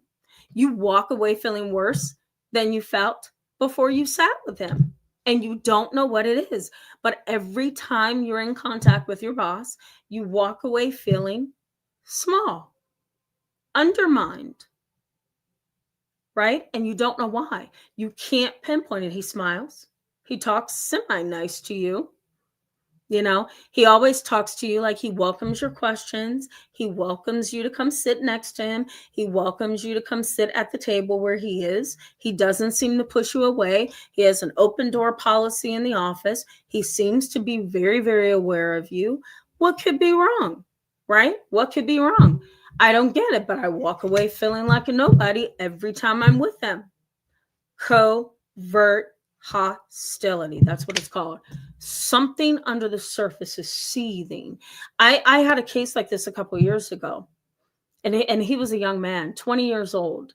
you walk away feeling worse than you felt before you sat with him. And you don't know what it is. But every time you're in contact with your boss, you walk away feeling small, undermined, right? And you don't know why. You can't pinpoint it. He smiles. He talks semi-nice to you. He always talks to you like he welcomes your questions. He welcomes you to come sit next to him. He welcomes you to come sit at the table where he is. He doesn't seem to push you away. He has an open door policy in the office. He seems to be very, very aware of you. What could be wrong, right? What could be wrong? I don't get it, but I walk away feeling like a nobody every time I'm with him. Covert hostility. That's what it's called. Something under the surface is seething. I had a case like this a couple of years ago, and he was a young man, 20 years old,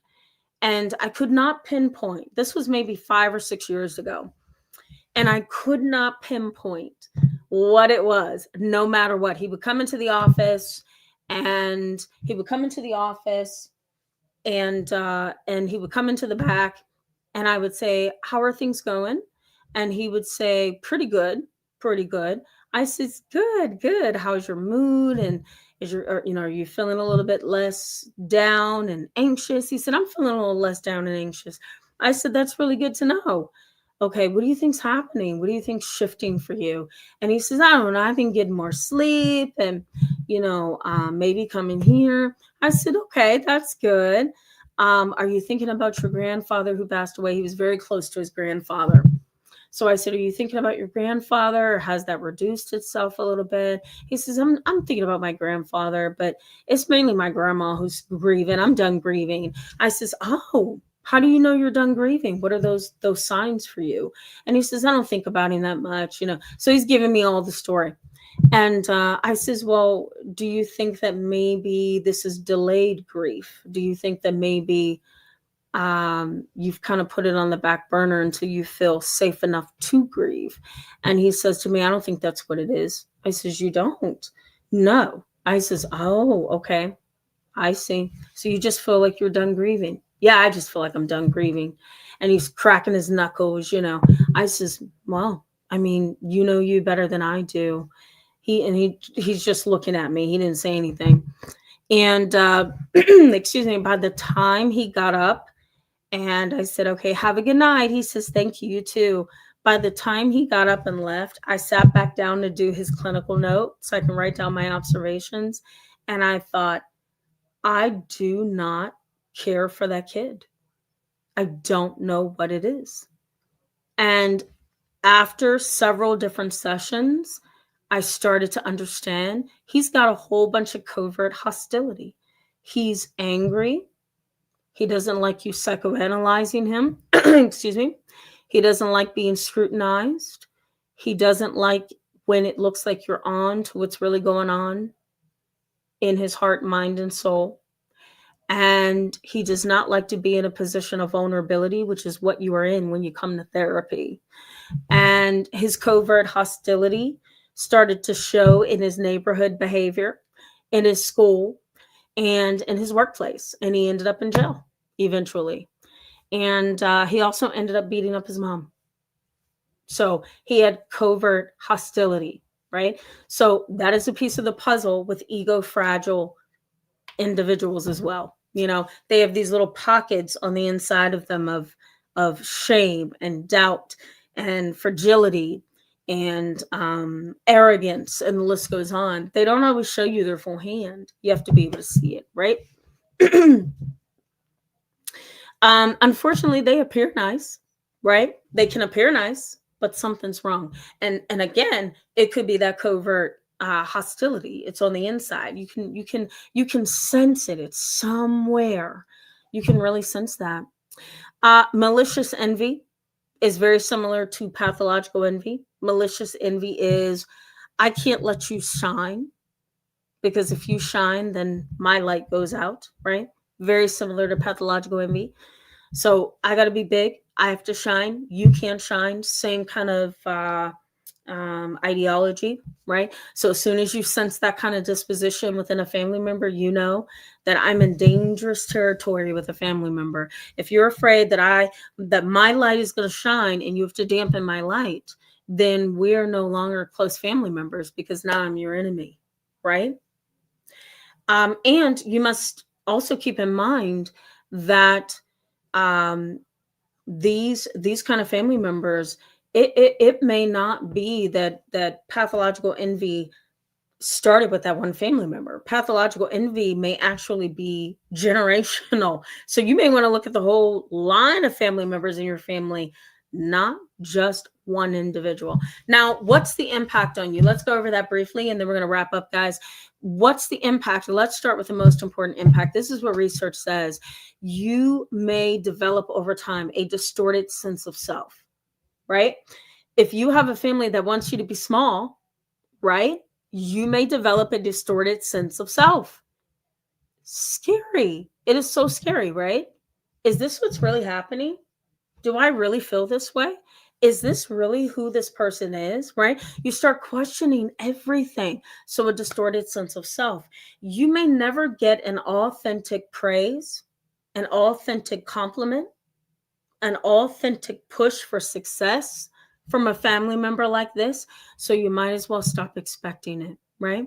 and I could not pinpoint. This was maybe 5 or 6 years ago, and I could not pinpoint what it was. No matter what, he would come into the office, and he would come into the office, and he would come into the back. And I would say, how are things going? And he would say, pretty good, pretty good. I says, good, good. How's your mood? And are you feeling a little bit less down and anxious? He said, I'm feeling a little less down and anxious. I said, that's really good to know. Okay, what do you think's happening? What do you think's shifting for you? And he says, I don't know. I've been getting more sleep and, maybe coming here. I said, okay, that's good. Are you thinking about your grandfather who passed away? He was very close to his grandfather. So I said, are you thinking about your grandfather, or has that reduced itself a little bit? He says, I'm thinking about my grandfather, but it's mainly my grandma who's grieving. I'm done grieving. I says, oh, how do you know you're done grieving? What are those signs for you? And he says, I don't think about him that much, So he's giving me all the story. And I says, well, do you think that maybe this is delayed grief? Do you think that maybe you've kind of put it on the back burner until you feel safe enough to grieve? And he says to me, I don't think that's what it is. I says, you don't? No. I says, oh, okay. I see. So you just feel like you're done grieving? Yeah, I just feel like I'm done grieving. And he's cracking his knuckles, I says, well, I mean, you better than I do. He's just looking at me. He didn't say anything. And excuse me, by the time he got up and I said, okay, have a good night. He says, thank you, you too. By the time he got up and left, I sat back down to do his clinical note so I can write down my observations. And I thought, I do not care for that kid. I don't know what it is. And after several different sessions, I started to understand he's got a whole bunch of covert hostility. He's angry. He doesn't like you psychoanalyzing him. Excuse me. He doesn't like being scrutinized. He doesn't like when it looks like you're on to what's really going on in his heart, mind, and soul. And he does not like to be in a position of vulnerability, which is what you are in when you come to therapy. And his covert hostility started to show in his neighborhood behavior, in his school, and in his workplace. And he ended up in jail eventually. And he also ended up beating up his mom. So he had covert hostility, right? So that is a piece of the puzzle with ego fragile individuals as well. You know, they have these little pockets on the inside of them of shame and doubt and fragility and arrogance, and the list goes on. They don't always show you their full hand. You have to be able to see it, right? Unfortunately, they appear nice, right? They can appear nice, but something's wrong. And again, it could be that covert hostility. It's on the inside. You can sense it. It's somewhere. You can really sense that. Malicious envy is very similar to pathological envy. Malicious envy is, I can't let you shine, because if you shine, then my light goes out, right? Very similar to pathological envy. So I got to be big. I have to shine. You can't shine. Same kind of ideology, right? So as soon as you sense that kind of disposition within a family member, you know that I'm in dangerous territory with a family member. If you're afraid that my light is going to shine and you have to dampen my light, then we're no longer close family members, because now I'm your enemy, right? And you must also keep in mind that these kind of family members, it may not be that pathological envy started with that one family member. Pathological envy may actually be generational. So you may want to look at the whole line of family members in your family, not just one individual. Now, what's the impact on you? Let's go over that briefly, and then we're going to wrap up, guys. What's the impact? Let's start with the most important impact. This is what research says. You may develop over time a distorted sense of self, right? If you have a family that wants you to be small, right, you may develop a distorted sense of self. Scary. It is so scary, right? Is this what's really happening? Do I really feel this way? Is this really who this person is, right? You start questioning everything. So a distorted sense of self. You may never get an authentic praise, an authentic compliment, an authentic push for success from a family member like this. So you might as well stop expecting it, right?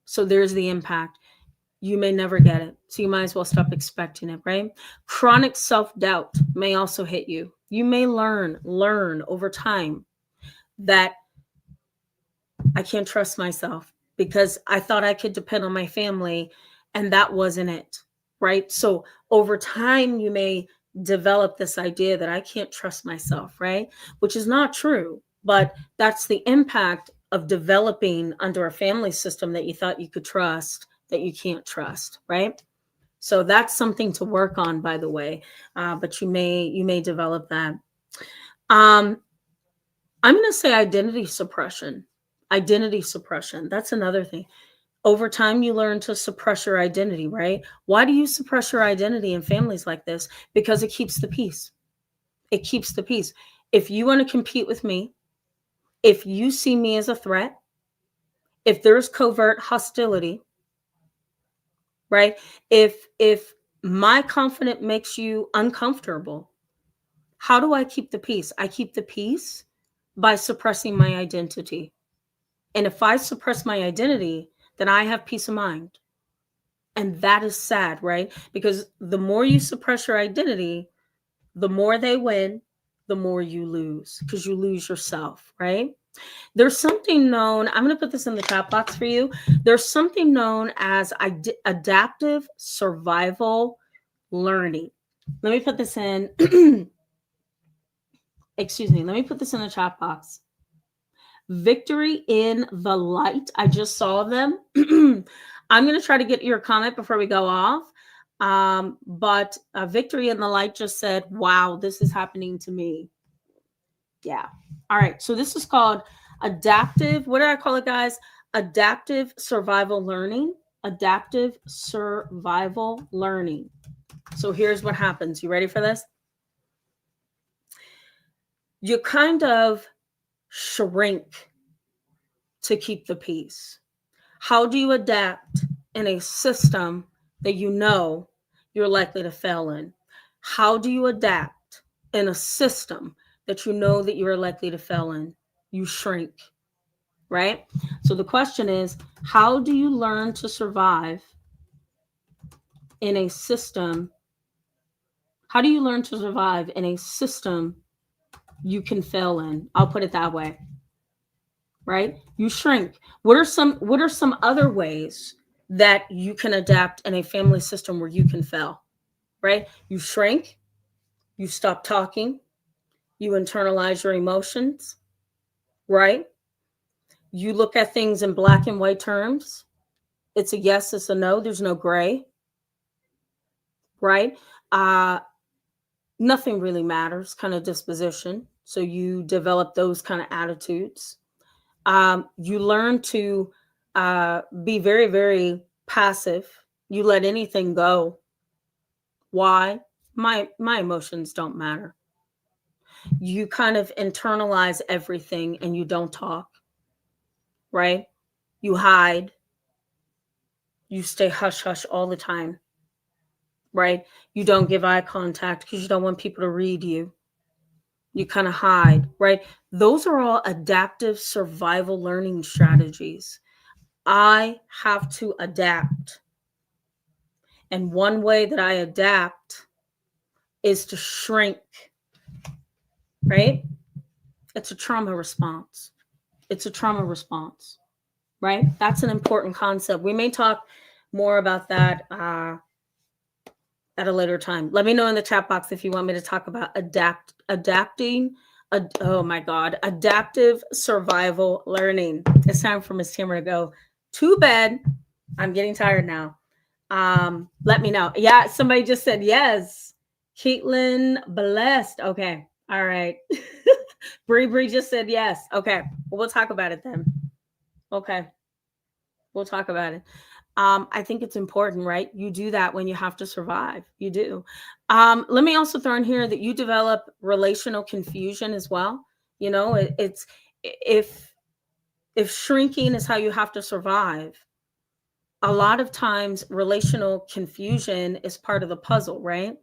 So there's the impact. You may never get it. So you might as well stop expecting it, right? Chronic self-doubt may also hit you. You may learn over time that I can't trust myself because I thought I could depend on my family, and that wasn't it, right? So over time, you may develop this idea that I can't trust myself, right? Which is not true, but that's the impact of developing under a family system that you thought you could trust, that you can't trust, right? So that's something to work on, by the way. But you may develop that. I'm going to say identity suppression. Identity suppression. That's another thing. Over time, you learn to suppress your identity, right? Why do you suppress your identity in families like this? Because it keeps the peace. It keeps the peace. If you want to compete with me, if you see me as a threat, if there's covert hostility, right? If my confidence makes you uncomfortable, how do I keep the peace? I keep the peace by suppressing my identity. And if I suppress my identity, then I have peace of mind. And that is sad, right? Because the more you suppress your identity, the more they win, the more you lose, because you lose yourself, right? There's something known, I'm going to put this in the chat box for you. There's something known as adaptive survival learning. Let me put this in. Excuse me. Let me put this in the chat box. Victory in the light. I just saw them. I'm going to try to get your comment before we go off. But Victory in the light just said, wow, this is happening to me. Yeah. All right. So this is called Adaptive, what did I call it, guys? Adaptive survival learning. Adaptive survival learning. So here's what happens. You ready for this? You kind of shrink to keep the peace. How do you adapt in a system that you know you're likely to fail in? How do you adapt in a system that you know that you're likely to fail in? You shrink, right? So the question is, how do you learn to survive in a system? How do you learn to survive in a system you can fail in? I'll put it that way, right? You shrink. What are some other ways that you can adapt in a family system where you can fail, right? You shrink, you stop talking, you internalize your emotions, right? You look at things in black and white terms. It's a yes, it's a no, there's no gray, right? Uh Nothing really matters kind of disposition. So you develop those kind of attitudes. You learn to be very, very passive. You let anything go. Why? My emotions don't matter. You kind of internalize everything and you don't talk, right? You hide. You stay hush hush all the time, right? You don't give eye contact because you don't want people to read you. You kind of hide, right? Those are all adaptive survival learning strategies. I have to adapt. And one way that I adapt is to shrink, right? It's a trauma response. It's a trauma response, right? That's an important concept. We may talk more about that at a later time. Let me know in the chat box if you want me to talk about adapting. Oh my God, adaptive survival learning. It's time for Miss Tamara to go to bed. I'm getting tired now. Let me know. Yeah, somebody just said yes. Caitlin blessed. Okay. All right. Bree just said yes. Okay. Well, we'll talk about it then. Okay. We'll talk about it. I think it's important, right? You do that when you have to survive. You do. Let me also throw in here that you develop relational confusion as well. You know, it's if shrinking is how you have to survive, a lot of times relational confusion is part of the puzzle, right?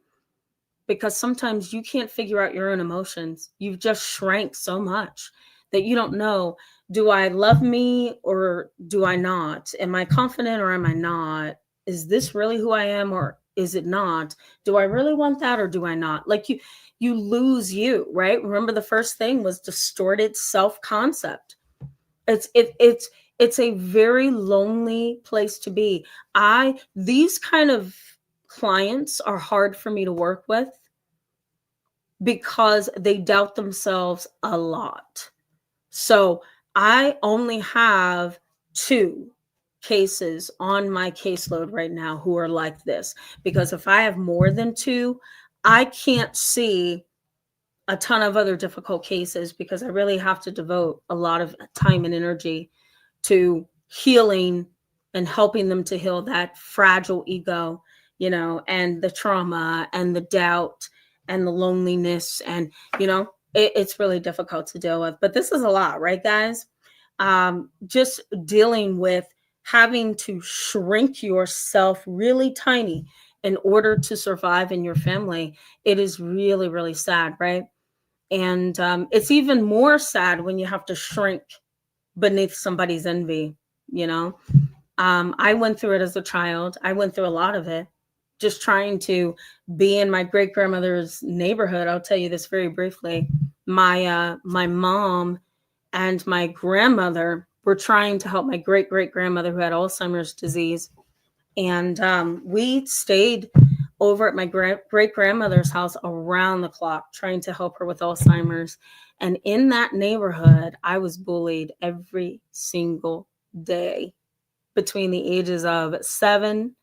Because sometimes you can't figure out your own emotions. You've just shrank so much that you don't know, do I love me or do I not? Am I confident or am I not? Is this really who I am or is it not? Do I really want that or do I not? Like you lose you, right? Remember the first thing was distorted self-concept. It's a very lonely place to be. These kind of clients are hard for me to work with because they doubt themselves a lot. So I only have 2 cases on my caseload right now who are like this, because if I have more than 2, I can't see a ton of other difficult cases because I really have to devote a lot of time and energy to healing and helping them to heal that fragile ego, you know, and the trauma and the doubt and the loneliness. And, you know, it's really difficult to deal with. But this is a lot, right, guys? Just dealing with having to shrink yourself really tiny in order to survive in your family. It is really, really sad, right? And it's even more sad when you have to shrink beneath somebody's envy, you know. I went through it as a child. I went through a lot of it, just trying to be in my great grandmother's neighborhood. I'll tell you this very briefly. My mom and my grandmother were trying to help my great grandmother who had Alzheimer's disease, and we stayed over at my great grandmother's house around the clock trying to help her with Alzheimer's. And in that neighborhood, I was bullied every single day between the ages of 7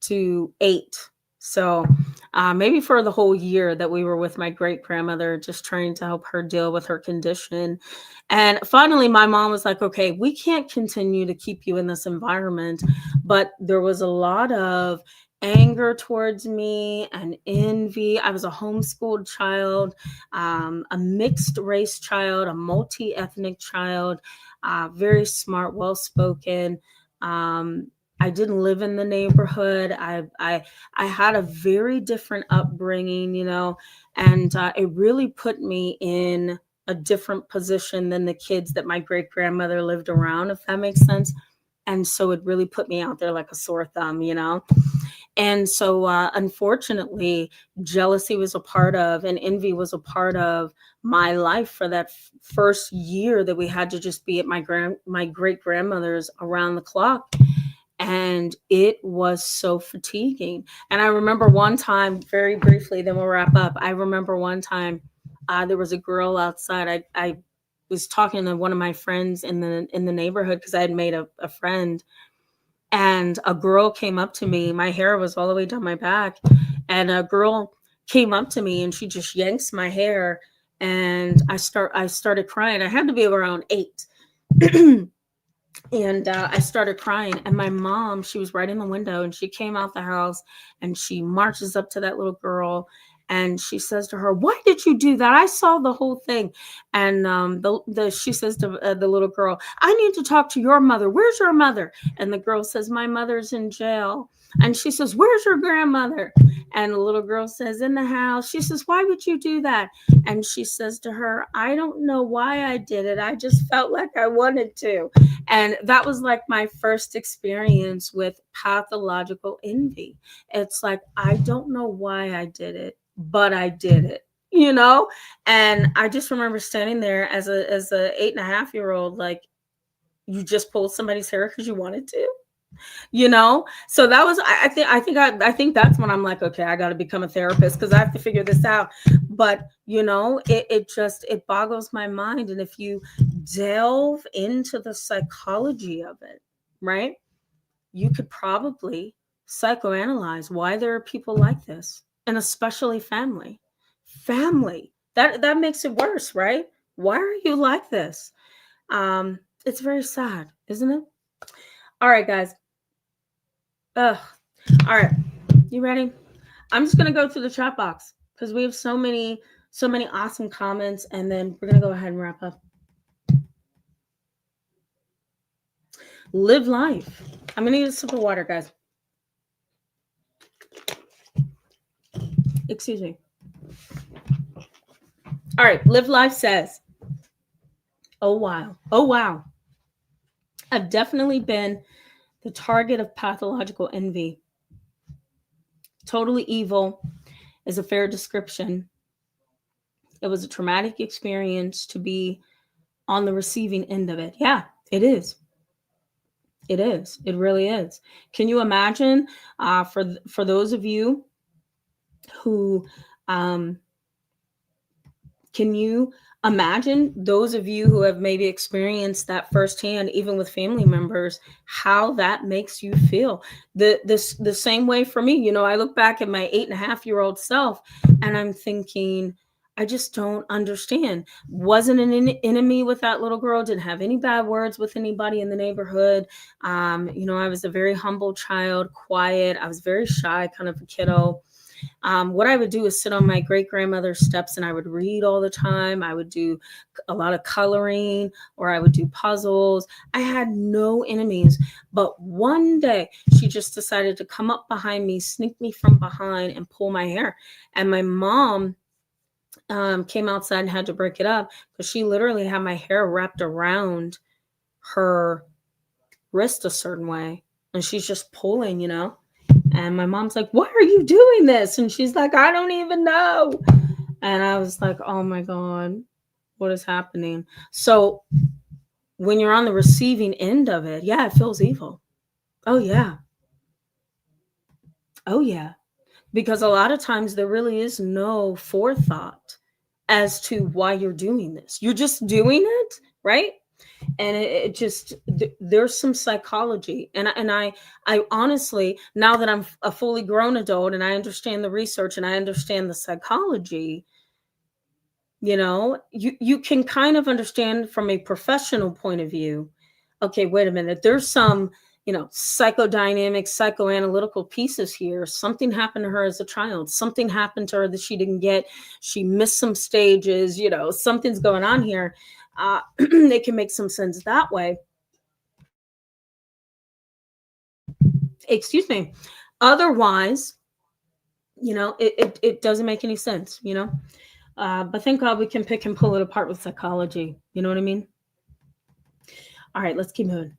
to 8. So maybe for the whole year that we were with my great grandmother, just trying to help her deal with her condition. And finally, my mom was like, okay, we can't continue to keep you in this environment. But there was a lot of anger towards me and envy. I was a homeschooled child, a mixed race child, a multi ethnic child, very smart, well spoken. I didn't live in the neighborhood. I had a very different upbringing, and it really put me in a different position than the kids that my great grandmother lived around, if that makes sense. And so it really put me out there like a sore thumb. And so, unfortunately, jealousy was a part of, and envy was a part of my life for that first year that we had to just be at my great grandmother's around the clock. And it was so fatiguing. And I remember one time, very briefly, then we'll wrap up. I remember one time there was a girl outside. I was talking to one of my friends in the neighborhood because I had made a friend, and a girl came up to me. My hair was all the way down my back, and a girl came up to me and she just yanks my hair, and I started crying. I had to be around 8. And I started crying, and my mom, she was right in the window, and she came out the house and she marches up to that little girl, and she says to her, "Why did you do that? I saw the whole thing." And she says to the little girl, "I need to talk to your mother. Where's your mother?" And the girl says, "My mother's in jail." And she says, "Where's your grandmother?" And the little girl says, "In the house." She says, "Why would you do that?" And she says to her, "I don't know why I did it. I just felt like I wanted to." And that was like my first experience with pathological envy. It's like, I don't know why I did it, but I did it. And I just remember standing there as a 8.5-year-old, like, you just pulled somebody's hair because you wanted to. So that was, I think that's when I'm like, okay, I got to become a therapist because I have to figure this out. But it boggles my mind. And if you delve into the psychology of it, right, you could probably psychoanalyze why there are people like this, and especially family that makes it worse, right? Why are you like this? It's very sad, isn't it? All right, guys. Ugh. All right, you ready? I'm just gonna go through the chat box because we have so many awesome comments, and then we're gonna go ahead and wrap up. Live life. I'm gonna need a sip of water, guys. Excuse me. All right, Live Life says, "Oh wow, oh wow, I've definitely been the target of pathological envy. Totally evil is a fair description. It was a traumatic experience to be on the receiving end of it." Yeah, it is. It is. It really is. Can you imagine, for those of you who, um, can you imagine those of you who have maybe experienced that firsthand, even with family members, how that makes you feel? The same way for me. I look back at my 8.5-year-old self, and I'm thinking, I just don't understand. Wasn't an enemy with that little girl. Didn't have any bad words with anybody in the neighborhood. I was a very humble child, quiet. I was very shy, kind of a kiddo. What I would do is sit on my great grandmother's steps, and I would read all the time. I would do a lot of coloring, or I would do puzzles. I had no enemies. But one day she just decided to come up behind me, sneak me from behind, and pull my hair. And my mom came outside and had to break it up because she literally had my hair wrapped around her wrist a certain way. And she's just pulling. And my mom's like, "Why are you doing this?" And she's like, "I don't even know." And I was like, oh my God, what is happening? So when you're on the receiving end of it, yeah, it feels evil. Oh, yeah. Oh, yeah. Because a lot of times there really is no forethought as to why you're doing this. You're just doing it, right? And it just there's some psychology, and I honestly, now that I'm a fully grown adult and I understand the research and I understand the psychology, you can kind of understand from a professional point of view. Okay, wait a minute, there's some psychodynamic, psychoanalytical pieces here. Something happened to her as a child, something happened to her that she didn't get, she missed some stages, something's going on here. They can make some sense that way. Excuse me. Otherwise, it doesn't make any sense. But thank God we can pick and pull it apart with psychology. You know what I mean? All right, let's keep moving.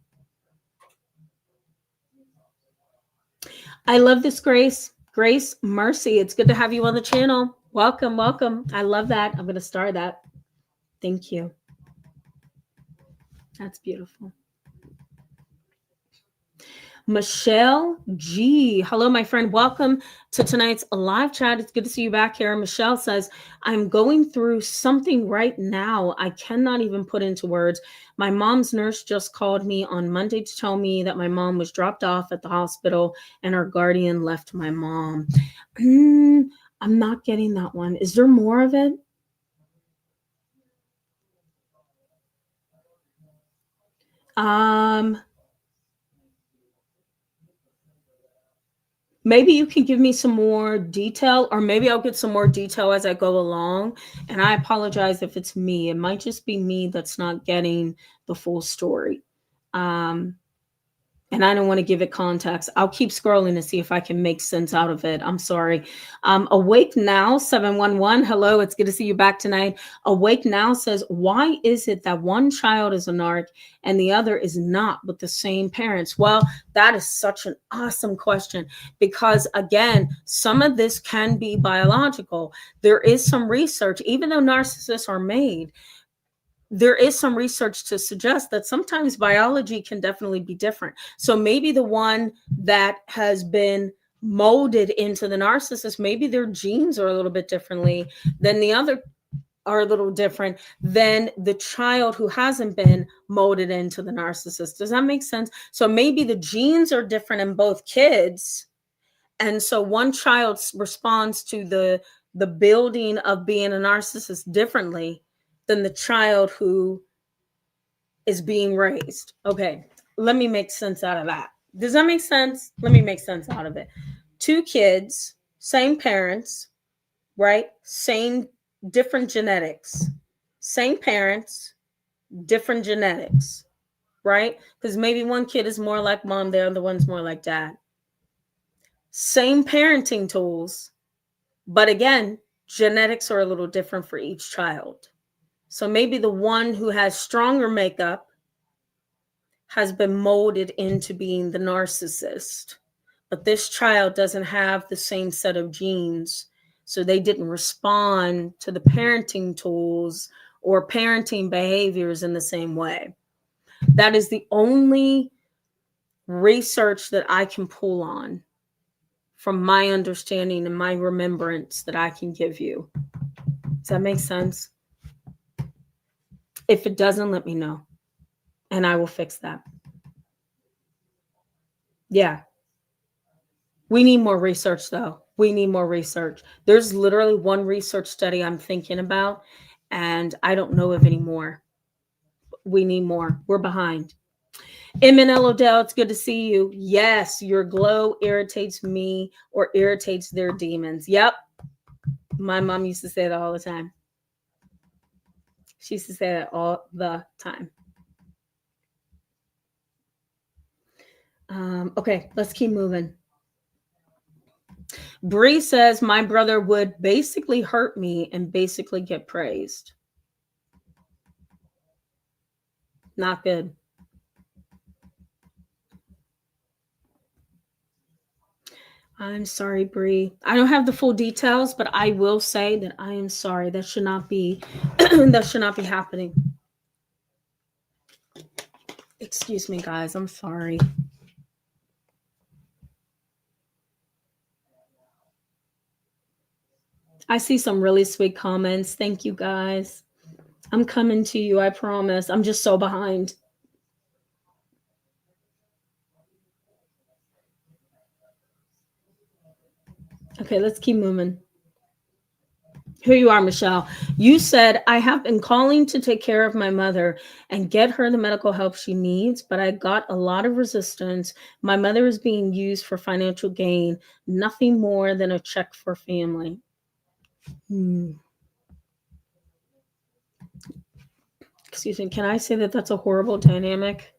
I love this, Grace. Grace Mercy, it's good to have you on the channel. Welcome, welcome. I love that. I'm going to star that. Thank you. That's beautiful. Michelle G. Hello, my friend. Welcome to tonight's live chat. It's good to see you back here. Michelle says, I'm going through something right now I cannot even put into words. My mom's nurse just called me on Monday to tell me that my mom was dropped off at the hospital and her guardian left my mom. I'm not getting that one. Is there more of it? Maybe you can give me some more detail, or maybe I'll get some more detail as I go along. And I apologize if it's me. It might just be me that's not getting the full story. And I don't want to give it context. I'll keep scrolling to see if I can make sense out of it. I'm sorry. Awake Now 711. Hello, it's good to see you back tonight. Awake Now says, why is it that one child is a narc and the other is not with the same parents? Well, that is such an awesome question, because again, some of this can be biological. There is some research, even though narcissists are made, there is some research to suggest that sometimes biology can definitely be different. So maybe the one that has been molded into the narcissist, maybe their genes are a little bit differently than the other, are a little different than the child who hasn't been molded into the narcissist. Does that make sense? So maybe the genes are different in both kids. And so one child responds to the building of being a narcissist differently than the child who is being raised. Okay, let me make sense out of that. Does that make sense? Let me make sense out of it. Two kids, same parents, right? Same, different genetics. Same parents, different genetics, right? Because maybe one kid is more like mom, the other one's more like dad. Same parenting tools, but again, genetics are a little different for each child. So maybe the one who has stronger makeup has been molded into being the narcissist, but this child doesn't have the same set of genes. So they didn't respond to the parenting tools or parenting behaviors in the same way. That is the only research that I can pull on from my understanding and my remembrance that I can give you. Does that make sense? If it doesn't, let me know, and I will fix that. Yeah. We need more research, though. We need more research. There's literally one research study I'm thinking about, and I don't know of any more. We need more. We're behind. MNL Odell, it's good to see you. Yes, your glow irritates me or irritates their demons. Yep. My mom used to say that all the time. She used to say that all the time. Okay, let's keep moving. Bree says, my brother would basically hurt me and basically get praised. Not good. I'm sorry, Bree. I don't have the full details, but I will say that I am sorry. That should not be that should not be happening. Excuse me, guys. I'm sorry. I see some really sweet comments. Thank you, guys. I'm coming to you, I promise. I'm just so behind. Okay, let's keep moving. Here you are, Michelle. You said, I have been calling to take care of my mother and get her the medical help she needs, but I got a lot of resistance. My mother is being used for financial gain, nothing more than a check for family. Hmm. Excuse me. Can I say that that's a horrible dynamic?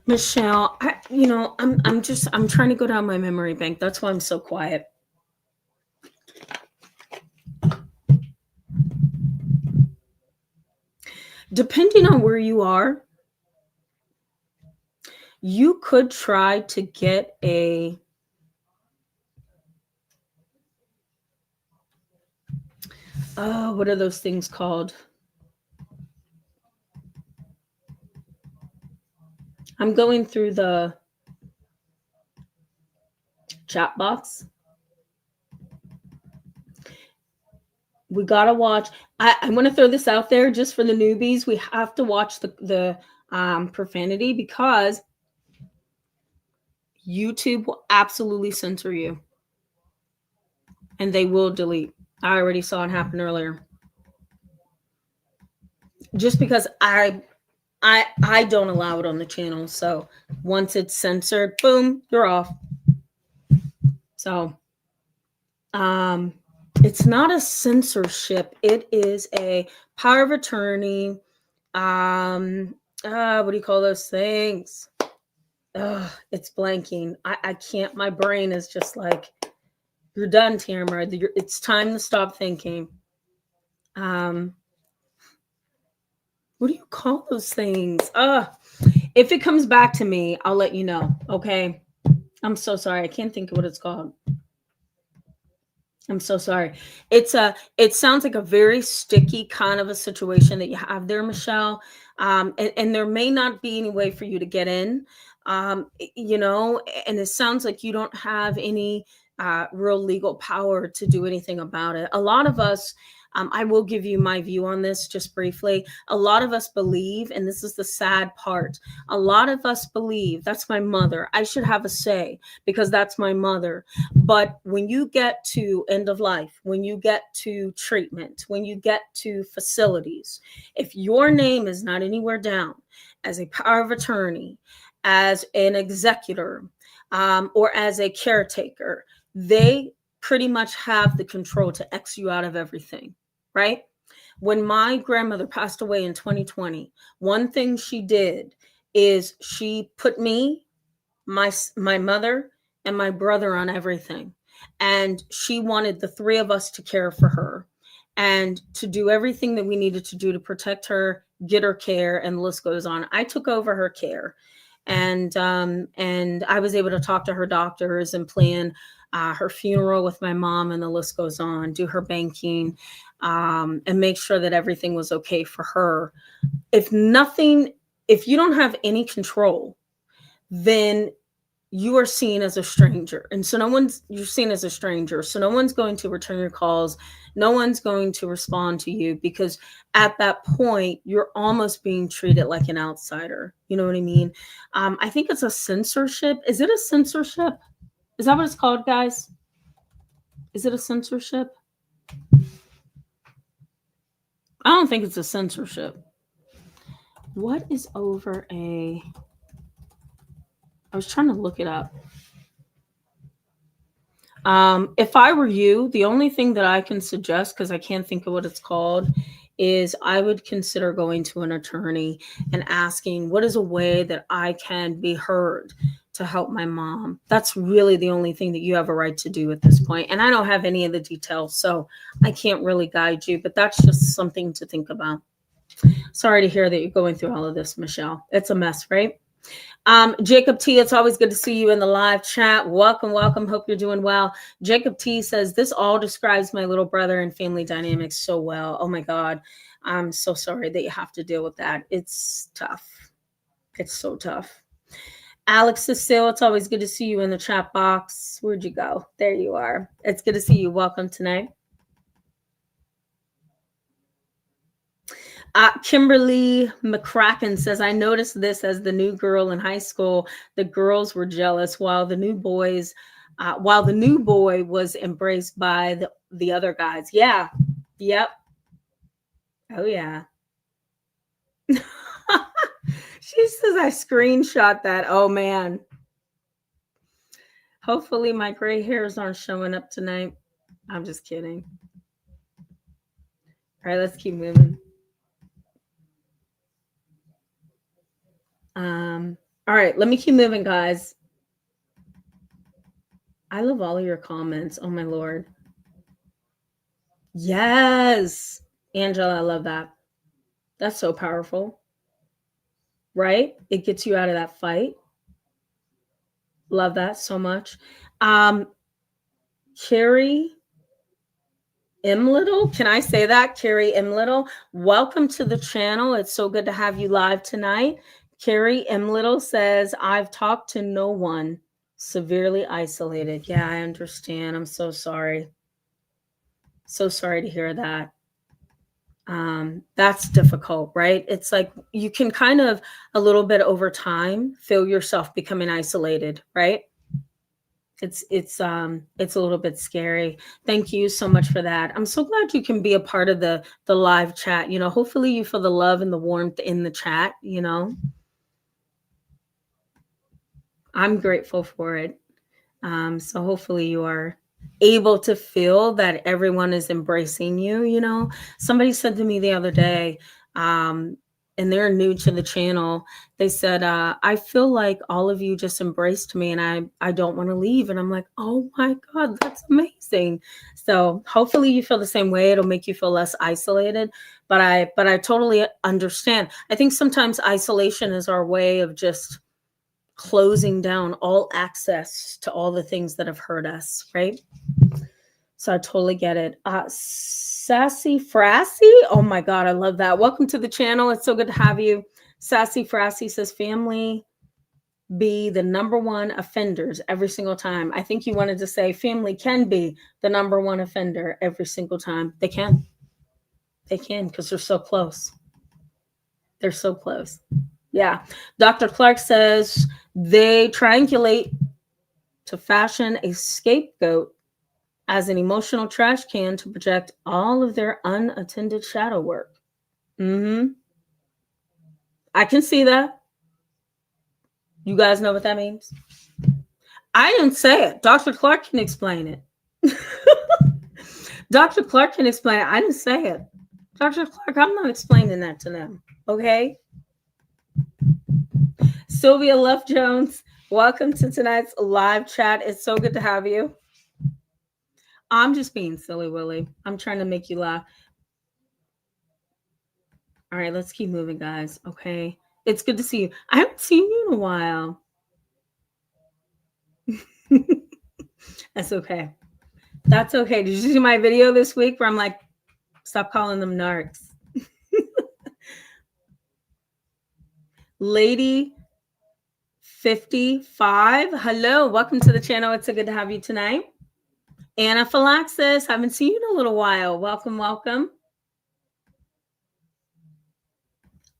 Michelle, I'm trying to go down my memory bank. That's why I'm so quiet. Depending on where you are, you could try to get what are those things called? I'm going through the chat box. We gotta watch. I want to throw this out there just for the newbies. We have to watch the profanity because YouTube will absolutely censor you, and they will delete. I already saw it happen earlier. Just because I don't allow it on the channel, so once it's censored, boom, you're off. So, it's not a censorship. It is a power of attorney. What do you call those things? It's blanking. I can't. My brain is just like, you're done, Tamara. It's time to stop thinking. What do you call those things? If it comes back to me, I'll let you know. Okay. I'm so sorry. I can't think of what it's called. I'm so sorry. It sounds like a very sticky kind of a situation that you have there, Michelle. And there may not be any way for you to get in. And it sounds like you don't have any real legal power to do anything about it. A lot of us, I will give you my view on this just briefly. A lot of us believe, and this is the sad part, a lot of us believe that's my mother. I should have a say because that's my mother. But when you get to end of life, when you get to treatment, when you get to facilities, if your name is not anywhere down as a power of attorney, as an executor, or as a caretaker, they pretty much have the control to X you out of everything, right? When my grandmother passed away in 2020, one thing she did is she put me, my mother, and my brother on everything. And she wanted the three of us to care for her and to do everything that we needed to do to protect her, get her care, and the list goes on. I took over her care, and I was able to talk to her doctors and plan her funeral with my mom, and the list goes on. Do her banking, and make sure that everything was okay for her. If you don't have any control, then you are seen as a stranger. And so you're seen as a stranger. So no one's going to return your calls. No one's going to respond to you because at that point, you're almost being treated like an outsider. You know what I mean? I think it's a censorship. Is it a censorship? Is that what it's called, guys? Is it a censorship? I don't think it's a censorship. What is over I was trying to look it up. If I were you, the only thing that I can suggest, because I can't think of what it's called, is I would consider going to an attorney and asking, what is a way that I can be heard to help my mom? That's really the only thing that you have a right to do at this point. And I don't have any of the details, so I can't really guide you, but that's just something to think about. Sorry to hear that you're going through all of this, Michelle. It's a mess, right? Jacob T, it's always good to see you in the live chat. Welcome, welcome. Hope you're doing well. Jacob T says, this all describes my little brother and family dynamics so well. Oh my God. I'm so sorry that you have to deal with that. It's tough. It's so tough. Alex Cecile, it's always good to see you in the chat box. Where'd you go? There you are. It's good to see you. Welcome tonight. Kimberly McCracken says, I noticed this as the new girl in high school. The girls were jealous while the new boy was embraced by the other guys. Yeah. Yep. Oh, yeah. She says, I screenshot that. Oh, man. Hopefully my gray hairs aren't showing up tonight. I'm just kidding. All right, let's keep moving. All right, let me keep moving, guys. I love all of your comments. Oh, my Lord. Yes. Angela, I love that. That's so powerful. Right? It gets you out of that fight. Love that so much. Carrie M. Little, can I say that? Carrie M. Little, welcome to the channel. It's so good to have you live tonight. Carrie M. Little says, I've talked to no one, severely isolated. Yeah, I understand. I'm so sorry. So sorry to hear that. That's difficult, right? It's like you can kind of a little bit over time feel yourself becoming isolated, right? It's a little bit scary. Thank you so much for that. I'm so glad you can be a part of the live chat. You know, hopefully you feel the love and the warmth in the chat, you know. I'm grateful for it. So hopefully you are able to feel that everyone is embracing you. You know, somebody said to me the other day, and they're new to the channel, they said, I feel like all of you just embraced me and I don't want to leave. And I'm like, oh my God, that's amazing. So hopefully you feel the same way. It'll make you feel less isolated. But I totally understand. I think sometimes isolation is our way of just closing down all access to all the things that have hurt us, right? So I totally get it. Sassy Frassy, oh my God, I love that. Welcome to the channel. It's so good to have you. Sassy Frassy says, family be the number one offenders every single time. I think you wanted to say family can be the number one offender every single time. They can. They can, because they're so close. They're so close. Yeah. Dr. Clark says they triangulate to fashion a scapegoat as an emotional trash can to project all of their unattended shadow work. I can see that. You guys know what that means? I didn't say it. Dr. Clark can explain it. Dr. Clark can explain it. I didn't say it. Dr. Clark, I'm not explaining that to them. Okay? Sylvia Love Jones, welcome to tonight's live chat. It's so good to have you. I'm just being silly, Willie. I'm trying to make you laugh. All right, let's keep moving, guys. Okay. It's good to see you. I haven't seen you in a while. That's okay. That's okay. Did you see my video this week where I'm like, stop calling them narcs? Lady 55. Hello. Welcome to the channel. It's so good to have you tonight. Anaphylaxis. Haven't seen you in a little while. Welcome, welcome.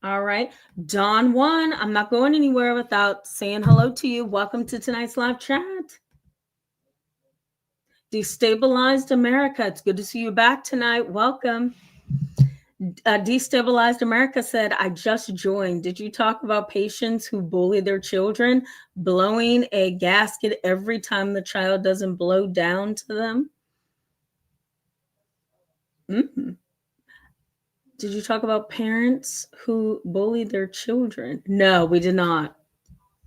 All right. Dawn 1. I'm not going anywhere without saying hello to you. Welcome to tonight's live chat. Destabilized America. It's good to see you back tonight. Welcome. Destabilized America said, I just joined. Did you talk about patients who bully their children, blowing a gasket every time the child doesn't blow down to them? Mm-hmm. Did you talk about parents who bully their children? No, we did not.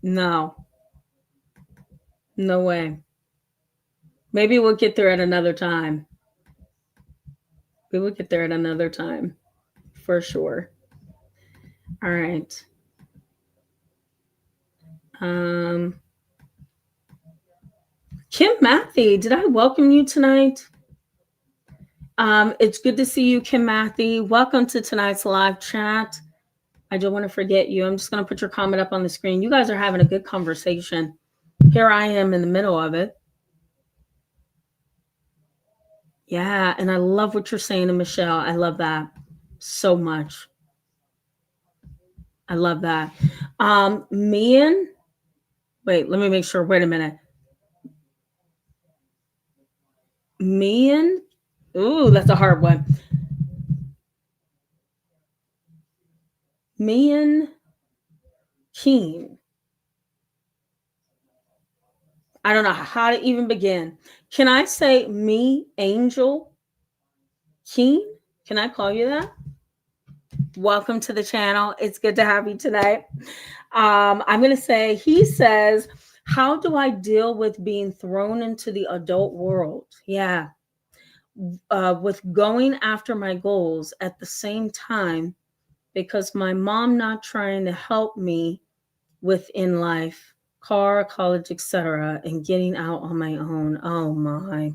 No. No way. Maybe we'll get there at another time. We will get there at another time. For sure. All right. Kim Matthew, did I welcome you tonight? It's good to see you, Kim Matthew. Welcome to tonight's live chat. I don't want to forget you. I'm just going to put your comment up on the screen. You guys are having a good conversation. Here I am in the middle of it. Yeah, and I love what you're saying to Michelle. I love that so much. I love that. Me wait, let me make sure. Wait a minute. Ooh, that's a hard one. Mian Keen. I don't know how to even begin. Can I say me, Angel Keen? Can I call you that? Welcome to the channel. It's good to have you tonight. I'm going to say, he says, how do I deal with being thrown into the adult world? Yeah. With going after my goals at the same time, because my mom not trying to help me within life, car, college, etc., and getting out on my own. Oh my,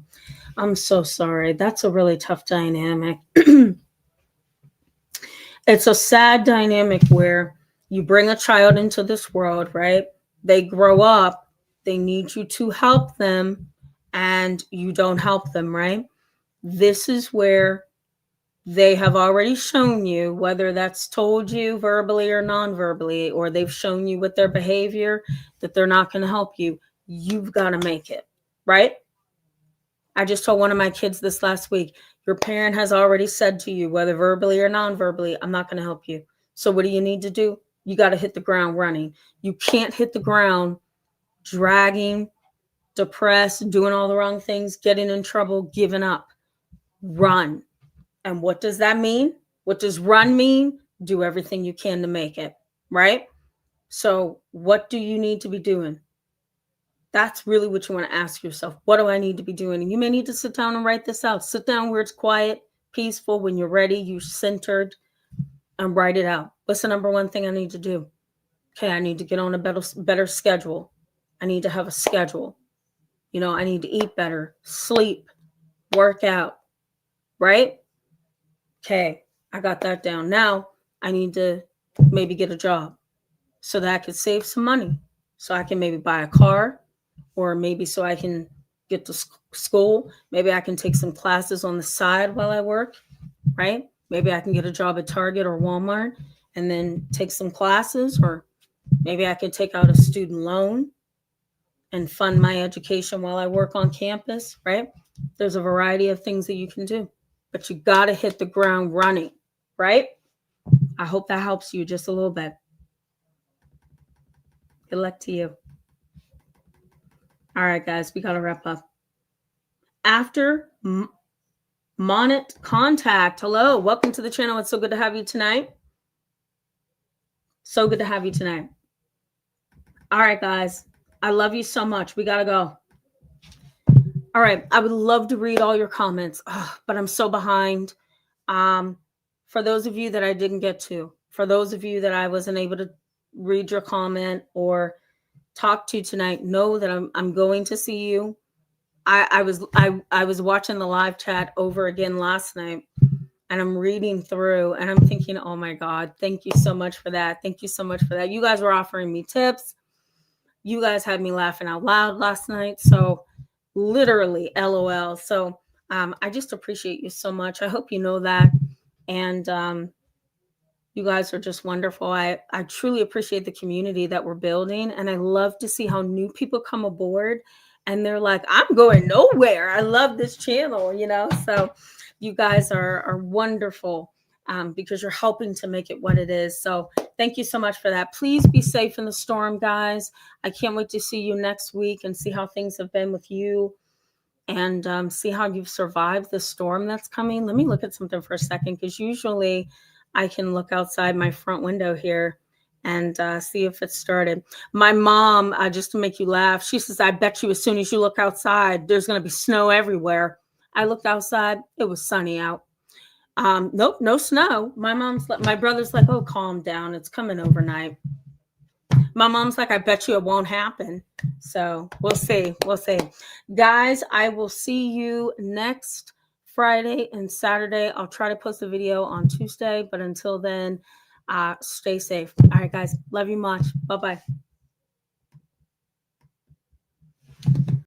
I'm so sorry. That's a really tough dynamic. It's a sad dynamic where you bring a child into this world, right? They grow up, they need you to help them, and you don't help them, right? This is where they have already shown you, whether that's told you verbally or non-verbally, or they've shown you with their behavior that they're not going to help you. You've got to make it, right? I just told one of my kids this last week, your parent has already said to you, whether verbally or non-verbally, I'm not going to help you. So what do you need to do? You got to hit the ground running. You can't hit the ground dragging, depressed, doing all the wrong things, getting in trouble, giving up. Run. And what does that mean? What does run mean? Do everything you can to make it, right? So what do you need to be doing? That's really what you want to ask yourself. What do I need to be doing? And you may need to sit down and write this out. Sit down where it's quiet, peaceful. When you're ready, you're centered, and write it out. What's the number one thing I need to do? Okay, I need to get on a better schedule. I need to have a schedule. You know, I need to eat better, sleep, work out, right? Okay, I got that down. Now I need to maybe get a job so that I could save some money, so I can maybe buy a car, or maybe so I can get to school. Maybe I can take some classes on the side while I work, right? Maybe I can get a job at Target or Walmart and then take some classes, or maybe I could take out a student loan and fund my education while I work on campus, right? There's a variety of things that you can do, but you got to hit the ground running, right? I hope that helps you just a little bit. Good luck to you. All right, guys, we got to wrap up. After Monet Contact, hello, welcome to the channel. It's so good to have you tonight. So good to have you tonight. All right, guys, I love you so much. We got to go. All right, I would love to read all your comments, but I'm so behind. For those of you that I didn't get to, for those of you that I wasn't able to read your comment or talk to tonight, know that I'm going to see you. I was watching the live chat over again last night, and I'm reading through and I'm thinking, oh my God, thank you so much for that. Thank you so much for that. You guys were offering me tips. You guys had me laughing out loud last night. So literally LOL. So I just appreciate you so much. I hope you know that. And you guys are just wonderful. I truly appreciate the community that we're building. And I love to see how new people come aboard and they're like, I'm going nowhere. I love this channel, you know? So you guys are wonderful because you're helping to make it what it is. So thank you so much for that. Please be safe in the storm, guys. I can't wait to see you next week and see how things have been with you and see how you've survived the storm that's coming. Let me look at something for a second, because usually I can look outside my front window here and see if it started. My mom, just to make you laugh, she says, I bet you as soon as you look outside, there's going to be snow everywhere. I looked outside. It was sunny out. Nope, no snow. My brother's like, oh, calm down. It's coming overnight. My mom's like, I bet you it won't happen. So we'll see. We'll see. Guys, I will see you next Friday and Saturday. I'll try to post a video on Tuesday, but until then, stay safe. All right, guys. Love you much. Bye-bye.